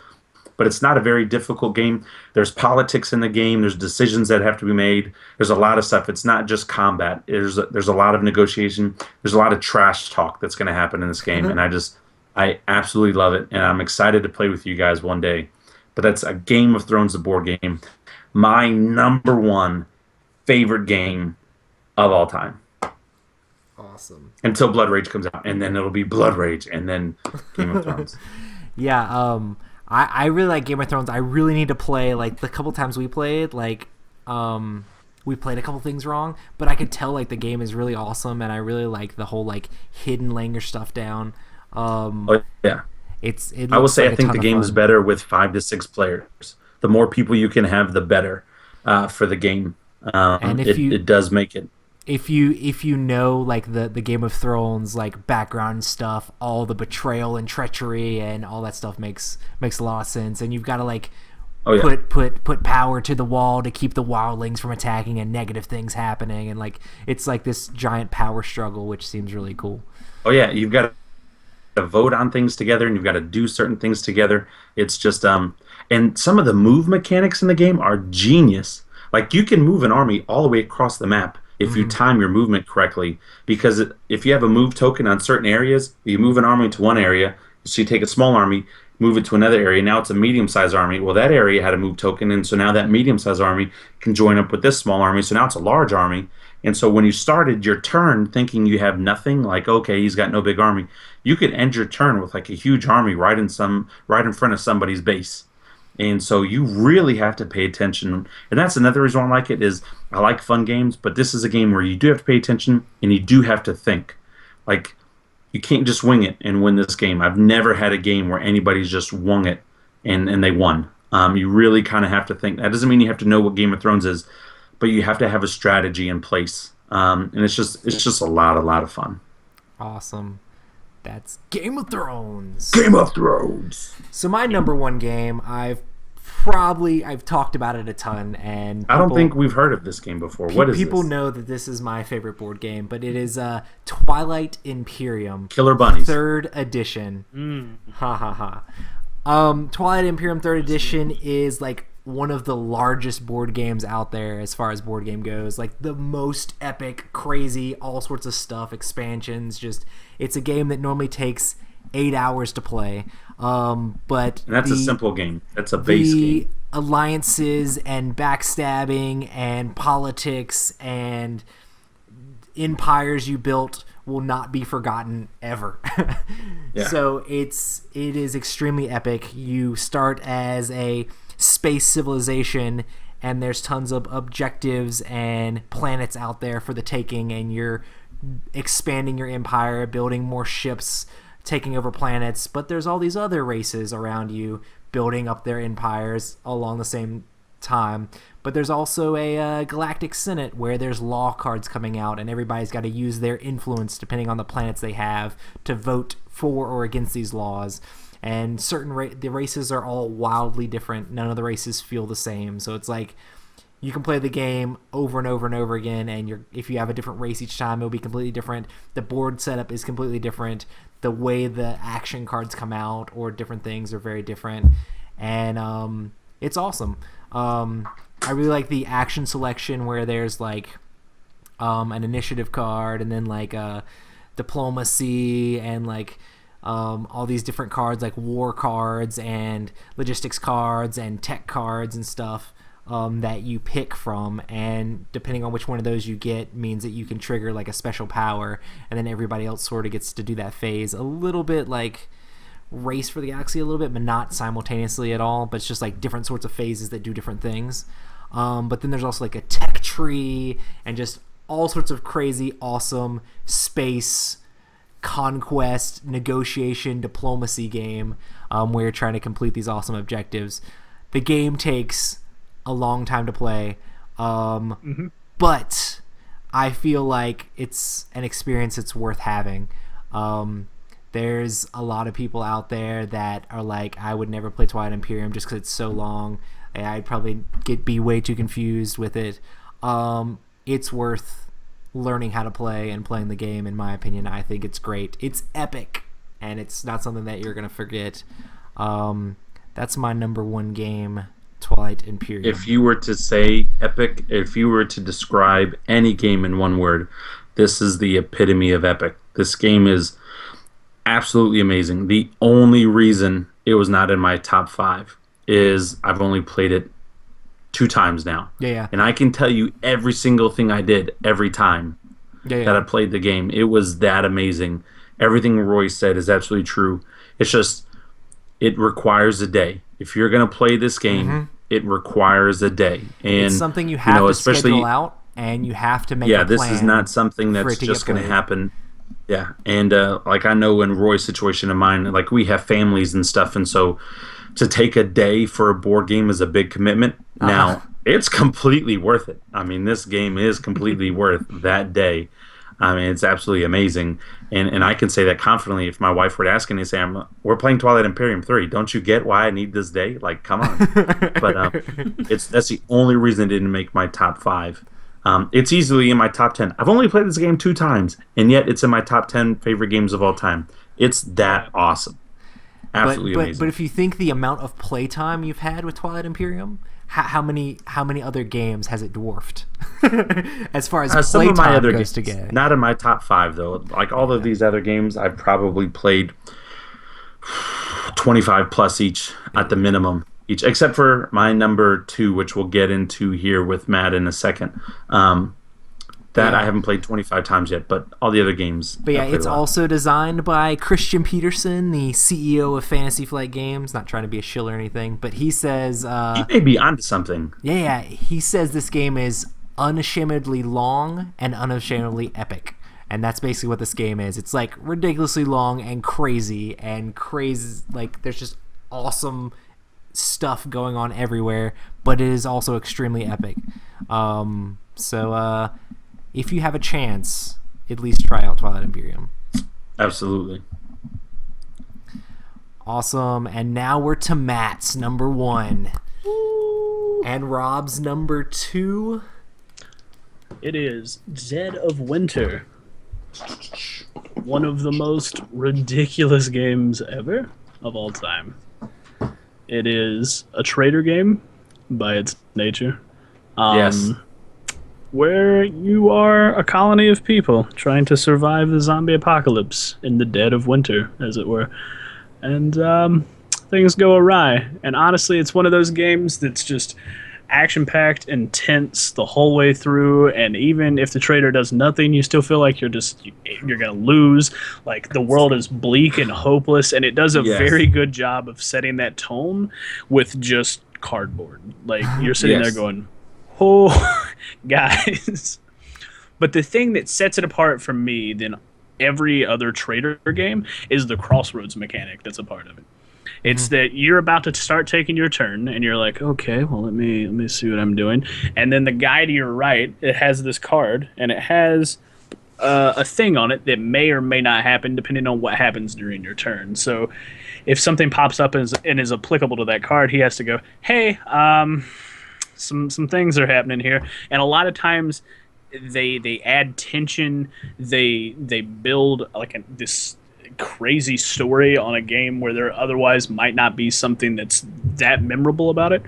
But it's not a very difficult game. There's politics in the game. There's decisions that have to be made. There's a lot of stuff. It's not just combat. There's a lot of negotiation. There's a lot of trash talk that's going to happen in this game, and I absolutely love it, and I'm excited to play with you guys one day. But that's a Game of Thrones, the board game. My number one favorite game of all time. Awesome. Until Blood Rage comes out, and then it'll be Blood Rage, and then Game of Thrones. Yeah, I really like Game of Thrones. I really need to play, like, the couple times we played, like, we played a couple things wrong, but I could tell, like, the game is really awesome, and I really like the whole, like, hidden laying your stuff down. Oh, yeah. I will say I think the game is better with 5 to 6 players. The more people you can have, the better for the game. And it does make it. If you know, like, the Game of Thrones, like, background stuff, all the betrayal and treachery and all that stuff makes a lot of sense, and you've got to, like, put power to the wall to keep the wildlings from attacking and negative things happening, and, like, it's like this giant power struggle, which seems really cool. Oh yeah, you've got to vote on things together, and you've got to do certain things together. It's just and some of the move mechanics in the game are genius. Like, you can move an army all the way across the map if you time your movement correctly, because if you have a move token on certain areas, you move an army to one area, so you take a small army, move it to another area, now it's a medium-sized army. Well, that area had a move token, and so now that medium-sized army can join up with this small army, so now it's a large army. And so when you started your turn thinking you have nothing, like, okay, he's got no big army, you could end your turn with, like, a huge army right in front of somebody's base. And so you really have to pay attention. And that's another reason why I like it, is I like fun games, but this is a game where you do have to pay attention and you do have to think. Like, you can't just wing it and win this game. I've never had a game where anybody's just wung it and they won. You really kind of have to think. That doesn't mean you have to know what Game of Thrones is, but you have to have a strategy in place. And it's just a lot of fun. Awesome. That's Game of Thrones. Game of Thrones. So my number one game, I've talked about it a ton, and I don't think we've heard of this game before. What is people this? know that this is my favorite board game, but it is Twilight Imperium, Killer Bunnies, 3rd edition. Ha ha ha. Twilight Imperium 3rd edition is, like, one of the largest board games out there as far as board game goes. Like, the most epic, crazy, all sorts of stuff, expansions. Just, it's a game that normally takes 8 hours to play. But and that's a simple game. That's a base game. The alliances and backstabbing and politics and empires you built will not be forgotten ever. Yeah. So it is extremely epic. You start as a space civilization, and there's tons of objectives and planets out there for the taking, and you're expanding your empire, building more ships, taking over planets, but there's all these other races around you building up their empires along the same time. But there's also a galactic senate where there's law cards coming out, and everybody's got to use their influence depending on the planets they have to vote for or against these laws. And the races are all wildly different. None of the races feel the same. So it's like you can play the game over and over and over again, and if you have a different race each time, it'll be completely different. The board setup is completely different. The way the action cards come out or different things are very different. And It's awesome. I really like the action selection where there's like an initiative card and then like a diplomacy and like all these different cards like war cards and logistics cards and tech cards and stuff that you pick from, and depending on which one of those you get means that you can trigger like a special power, and then everybody else sort of gets to do that phase a little bit like Race for the Galaxy a little bit, but not simultaneously at all, but it's just like different sorts of phases that do different things. But then there's also like a tech tree and just all sorts of crazy awesome space conquest negotiation diplomacy game where you're trying to complete these awesome objectives. The game takes a long time to play, but I feel like it's an experience that's worth having. There's a lot of people out there that are like, I would never play Twilight Imperium just because it's so long. I'd probably be way too confused with it. It's worth learning how to play and playing the game, in my opinion. I think it's great. It's epic, and it's not something that you're going to forget. That's my number one game, Twilight Imperium. If you were to say epic, if you were to describe any game in one word, this is the epitome of epic. This game is absolutely amazing. The only reason it was not in my top 5 is I've only played it 2 times now. Yeah. And I can tell you every single thing I did every time that I played the game. It was that amazing. Everything Roy said is absolutely true. It's just, it requires a day. If you're going to play this game, it requires a day. And it's something you have to schedule out, and you have to make a plan. This is not something that's just going to happen. Yeah, and like I know in Roy's situation and mine, like we have families and stuff, and so to take a day for a board game is a big commitment. Now, it's completely worth it. I mean, this game is completely worth that day. I mean, it's absolutely amazing. And I can say that confidently. If my wife were to ask me, say, we're playing Twilight Imperium 3. Don't you get why I need this day? Like, come on. But that's the only reason it didn't make my top 5. It's easily in my top 10. I've only played this game 2 times, and yet it's in my top 10 favorite games of all time. It's that awesome. Absolutely amazing. But if you think the amount of playtime you've had with Twilight Imperium, how many other games has it dwarfed as far as some of my other goes games, together? not in my top 5 though. Like all of these other games, I've probably played 25 plus each at the minimum. Each, except for my number 2, which we'll get into here with Matt in a second. I haven't played 25 times yet, but all the other games. But yeah, it's also designed by Christian Peterson, the CEO of Fantasy Flight Games. Not trying to be a shill or anything, but he says he may be onto something. Yeah, he says this game is unashamedly long and unashamedly epic. And that's basically what this game is. It's like ridiculously long and crazy, like there's just awesome stuff going on everywhere, but it is also extremely epic. So if you have a chance, at least try out Twilight Imperium. Absolutely. Awesome. And now we're to Matt's number 1. And Rob's number 2. It is Dead of Winter. One of the most ridiculous games ever of all time. It is a trader game by its nature. Yes. Where you are a colony of people trying to survive the zombie apocalypse in the dead of winter, as it were. And things go awry. And honestly, it's one of those games that's just action-packed, intense the whole way through, and even if the trader does nothing, you still feel like you're gonna lose. Like the world is bleak and hopeless, and it does a very good job of setting that tone with just cardboard. Like you're sitting there going, oh, guys. But the thing that sets it apart from me than every other trader game is the crossroads mechanic that's a part of it. It's that you're about to start taking your turn, and you're like, okay, well, let me see what I'm doing. And then the guy to your right, it has this card, and it has a thing on it that may or may not happen depending on what happens during your turn. So if something pops up and is applicable to that card, he has to go, hey, some things are happening here. And a lot of times they add tension, they build like this crazy story on a game where there otherwise might not be something that's that memorable about it.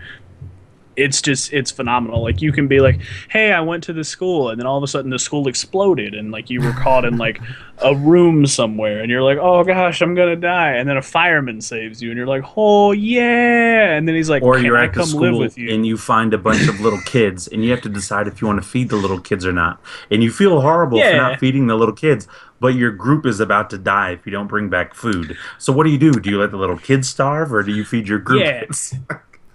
It's phenomenal. Like you can be like, hey, I went to the school, and then all of a sudden the school exploded, and like you were caught in like a room somewhere, and you're like, oh gosh, I'm gonna die, and then a fireman saves you, and you're like, oh yeah, and then he's like, Or can you're I at the come live school with you? and you find a bunch of little kids and you have to decide if you want to feed the little kids or not. And you feel horrible for Yeah, not feeding the little kids, but your group is about to die if you don't bring back food. So what do you do? Do you let the little kids starve or do you feed your group? yeah.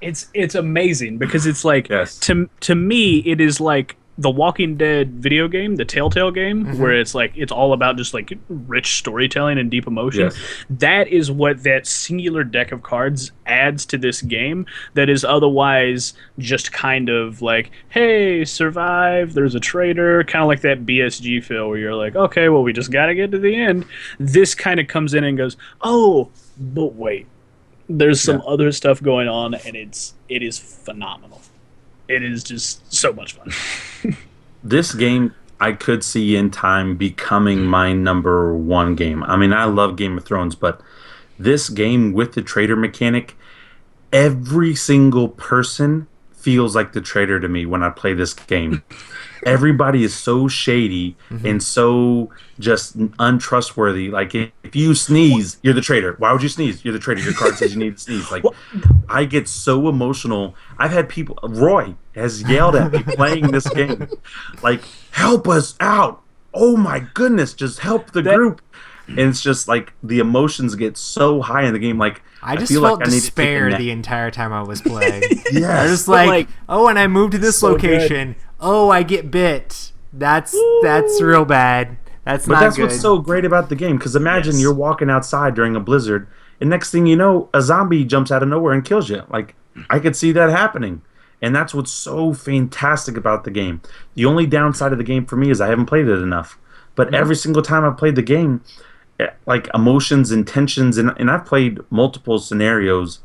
It's amazing because it's like Yes. to me it is like the Walking Dead video game, the Telltale game, where it's like it's all about just like rich storytelling and deep emotion. Yes. That is what that singular deck of cards adds to this game that is otherwise just kind of like, hey, survive, there's a traitor, kind of like that BSG feel where you're like, okay, well, we just got to get to the end. This kind of comes in and goes, oh, but wait, there's some other stuff going on, and it is phenomenal. It is just so much fun. This game I could see in time becoming my number one game. I mean, I love Game of Thrones, but this game with the trader mechanic, every single person feels like the traitor to me when I play this game. Everybody is so shady and so just untrustworthy. Like if you sneeze, you're the traitor. Why would you sneeze? You're the traitor. Your card says you need to sneeze. Like I get so emotional. I've had people. Roy has yelled at me playing this game, like help us out. Oh my goodness, just help the group. And it's just like the emotions get so high in the game. Like I just feel felt like I need to take a despair nap. the entire time I was playing. Yes. I was But, like, oh, and I moved to this so location. Oh, I get bit. That's real bad. That's But not that's good. what's so great about the game. Because imagine Yes. you're walking outside during a blizzard, and next thing you know, a zombie jumps out of nowhere and kills you. Like I could see that happening, and that's what's so fantastic about the game. The only downside of the game for me is I haven't played it enough. But every single time I've played the game, like emotions and tensions, and I've played multiple scenarios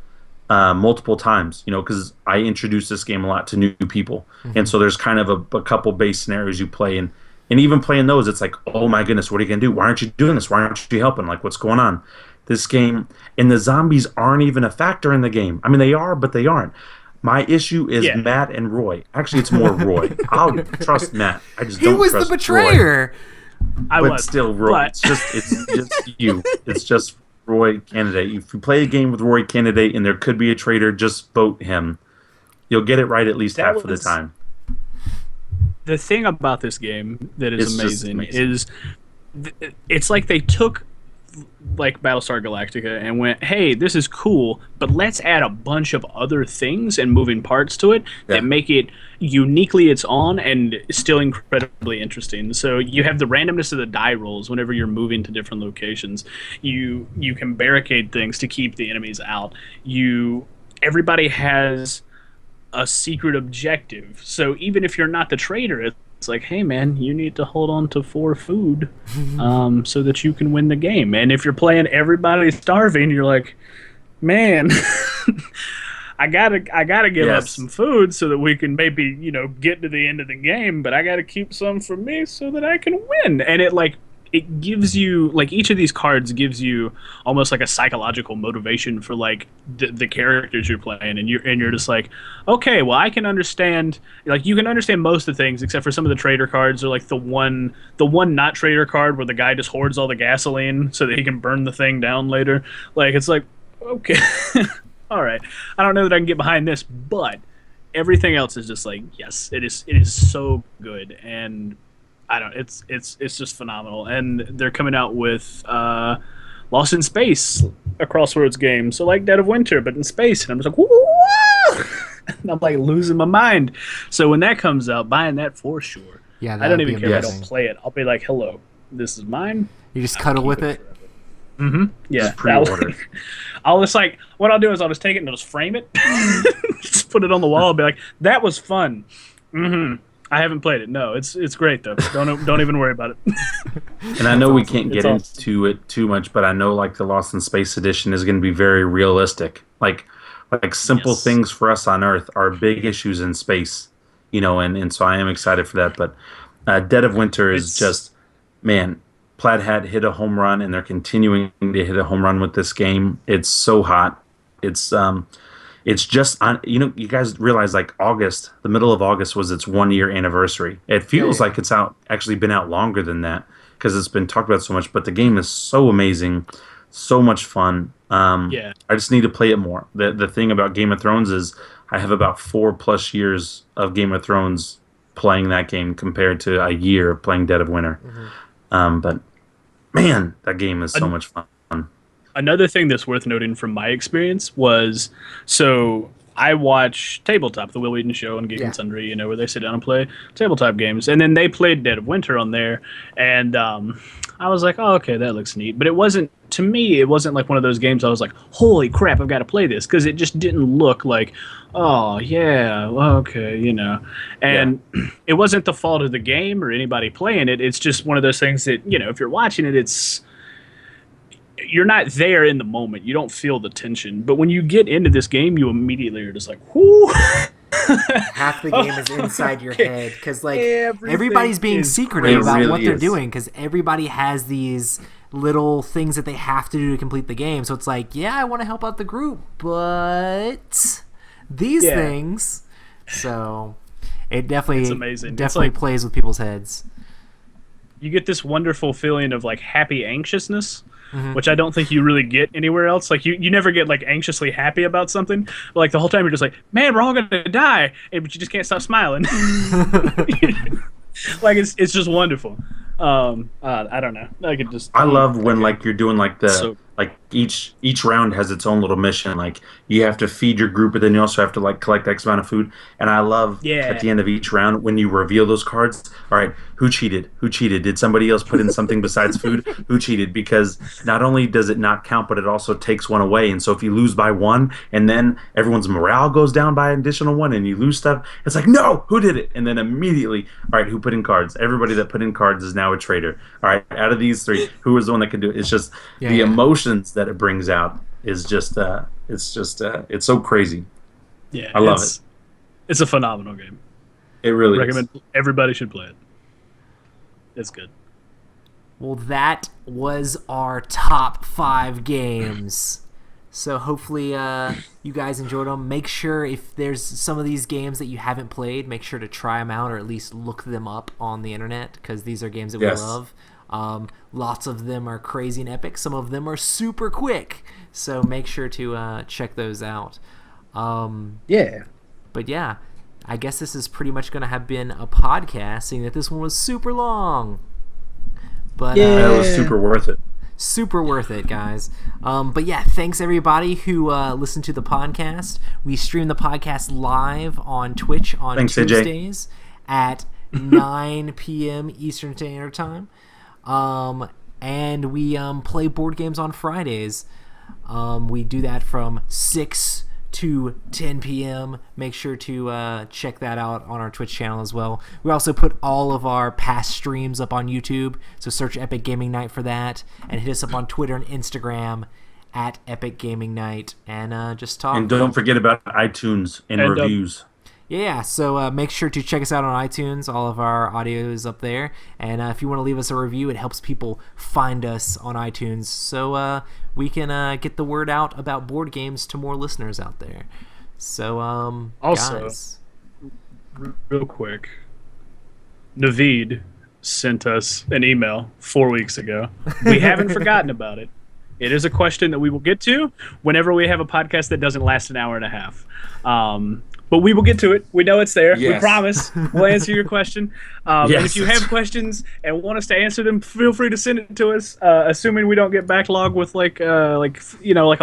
multiple times, you know, because I introduce this game a lot to new people. And so there's kind of a couple base scenarios you play, and even playing those, it's like, oh my goodness, what are you going to do? Why aren't you doing this? Why aren't you helping? Like, what's going on? This game, and the zombies aren't even a factor in the game. I mean, they are, but they aren't. My issue is Matt and Roy. Actually, it's more Roy. I'll trust Matt. I just he don't was the trust Roy. betrayer. But still, Roy. It's just you. It's just Roy Candidate. If you play a game with Roy Candidate and there could be a traitor, just vote him. You'll get it right at least half of the time. The thing about this game that is It's just amazing, amazing. is it's like they took like Battlestar Galactica and went, hey, this is cool, but let's add a bunch of other things and moving parts to it that make it uniquely its own and still incredibly interesting. So you have the randomness of the die rolls whenever you're moving to different locations. You can barricade things to keep the enemies out. Everybody has a secret objective. So even if you're not the traitor, it's like, hey man, you need to hold on to 4 food so that you can win the game. And if you're playing everybody starving, you're like, man, I gotta give up some food so that we can maybe, get to the end of the game, but I gotta keep some for me so that I can win. And it gives you, like, each of these cards gives you almost like a psychological motivation for like the characters you're playing, and you're just like, okay, well, I can understand, like, you can understand most of the things except for some of the trader cards, or like the one not trader card where the guy just hoards all the gasoline so that he can burn the thing down later. Like, it's like, okay, all right, I don't know that I can get behind this, but everything else is just like, yes, it is so good. And I don't. It's just phenomenal, and they're coming out with Lost in Space, a Crossroads game. So like Dead of Winter, but in space, and I'm just like, woo! And I'm like losing my mind. So when that comes out, buying that for sure. Yeah, I don't even care if I amazing. don't play it. I'll be like, hello, this is mine. You just cuddle with it. Mm-hmm. Yeah. Just pre-order. I'll just like, what I'll do is I'll just take it and I'll just frame it, just put it on the wall, and be like, that was fun. Mm-hmm. I haven't played it. No, it's great though. Don't even worry about it. And I know we can't get It's into it too much, but I know like the Lost in Space edition is going to be very realistic. Like simple things for us on Earth are big issues in space, and so I am excited for that. But Dead of Winter is just, man, Plaid Hat hit a home run, and they're continuing to hit a home run with this game. It's so hot. It's It's just on. You guys realize like August, the middle of August was its 1 year anniversary. It feels like it's actually been out longer than that because it's been talked about so much. But the game is so amazing, so much fun. I just need to play it more. The thing about Game of Thrones is I have about 4+ years of Game of Thrones playing that game compared to a year of playing Dead of Winter. But man, that game is so much fun. Another thing that's worth noting from my experience was, so I watch Tabletop, the Will Wheaton show on Geek and Sundry, where they sit down and play tabletop games. And then they played Dead of Winter on there. And I was like, oh, okay, that looks neat. But it wasn't like one of those games I was like, holy crap, I've got to play this. Because it just didn't look like, oh, yeah, okay, And it wasn't the fault of the game or anybody playing it. It's just one of those things that, if you're watching it, you're not there in the moment. You don't feel the tension. But when you get into this game, you immediately are just like, whoo! Half the game is inside your head because everybody's being secretive about what they're doing because everybody has these little things that they have to do to complete the game. So it's like, I want to help out the group, but these things. So it definitely amazing. Definitely plays with people's heads. You get this wonderful feeling of like happy anxiousness. Which I don't think you really get anywhere else. Like you never get like anxiously happy about something. But like the whole time you're just like, man, we're all gonna die, but you just can't stop smiling. Like it's just wonderful. I don't know. I love when like you're doing like like each round has its own little mission. Like you have to feed your group, but then you also have to like collect X amount of food. And I love at the end of each round when you reveal those cards. All right, who cheated? Who cheated? Did somebody else put in something besides food? Who cheated? Because not only does it not count, but it also takes one away. And so if you lose by one, and then everyone's morale goes down by an additional one, and you lose stuff, it's like, no, who did it? And then immediately, all right, who put in cards? Everybody that put in cards is now a traitor. All right, out of these three, who was the one that could do it? It's just the emotions that it brings out is just it's so crazy. Yeah, I love it. It's a phenomenal game. It really recommend everybody should play it. It's good. Well, that was our top 5 games. So hopefully you guys enjoyed them. Make sure if there's some of these games that you haven't played, make sure to try them out or at least look them up on the internet because these are games that we love. Lots of them are crazy and epic. Some of them are super quick. So make sure to check those out. But yeah, I guess this is pretty much going to have been a podcast, seeing that this one was super long. But it was super worth it. Super worth it, guys. But yeah, thanks everybody who listened to the podcast. We stream the podcast live on Twitch on Tuesdays at 9 p.m. Eastern Standard Time. And we play board games on Fridays. We do that from 6 to 10 p.m. Make sure to check that out on our Twitch channel as well. We also put all of our past streams up on YouTube, so search Epic Gaming Night for that, and hit us up on Twitter and Instagram at Epic Gaming Night, and just talk. And don't forget about iTunes and reviews. Yeah, so make sure to check us out on iTunes. All of our audio is up there. And if you want to leave us a review, it helps people find us on iTunes so we can get the word out about board games to more listeners out there. So, also, guys. Real quick, Naveed sent us an email 4 weeks ago. We haven't forgotten about it. It is a question that we will get to whenever we have a podcast that doesn't last an hour and a half. But we will get to it. We know it's there. Yes. We promise. We'll answer your question. And if you have questions and want us to answer them, feel free to send it to us. Assuming we don't get backlogged with like a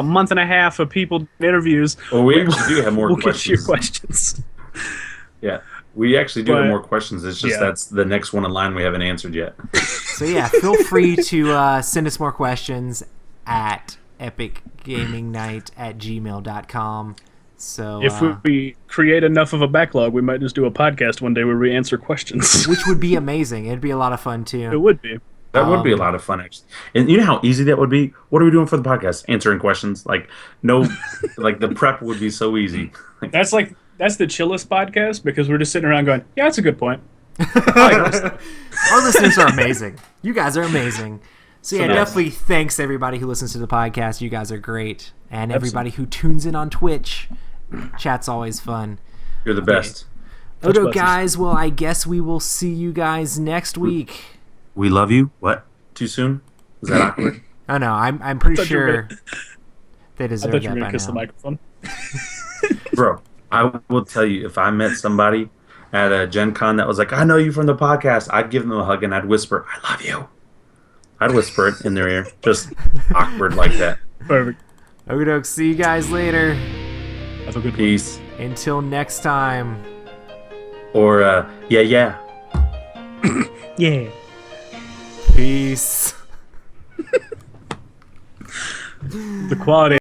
month and a half of people interviews. Well, we actually do have more questions. We'll get to your questions. Yeah, we actually do have more questions. It's just that's the next one in line we haven't answered yet. So yeah, feel free to send us more questions at epicgamingnight@gmail.com. So if we create enough of a backlog, we might just do a podcast one day where we answer questions. Which would be amazing. It'd be a lot of fun, too. It would be. That would be a lot of fun, actually. And you know how easy that would be? What are we doing for the podcast? Answering questions. Like, no, like the prep would be so easy. That's the chillest podcast because we're just sitting around going, yeah, that's a good point. Our listeners are amazing. You guys are amazing. So yeah, definitely thanks to everybody who listens to the podcast. You guys are great. And everybody who tunes in on Twitch, Chat's always fun. You're the best. Odo, buttons. guys, well, I guess we will see you guys next week. We love you. What? Too soon? Was that awkward? Oh, no, I'm pretty thought you were sure gonna- they I deserve thought you that were by gonna kiss the now. microphone. Bro, I will tell you, if I met somebody at a Gen Con that was like, I know you from the podcast, I'd give them a hug and I'd whisper, I love you. I'd whisper it in their ear. Just awkward like that. Perfect. Odo, see you guys later. Have a good one. Peace. Until next time. Or, yeah. Yeah. Peace. The quality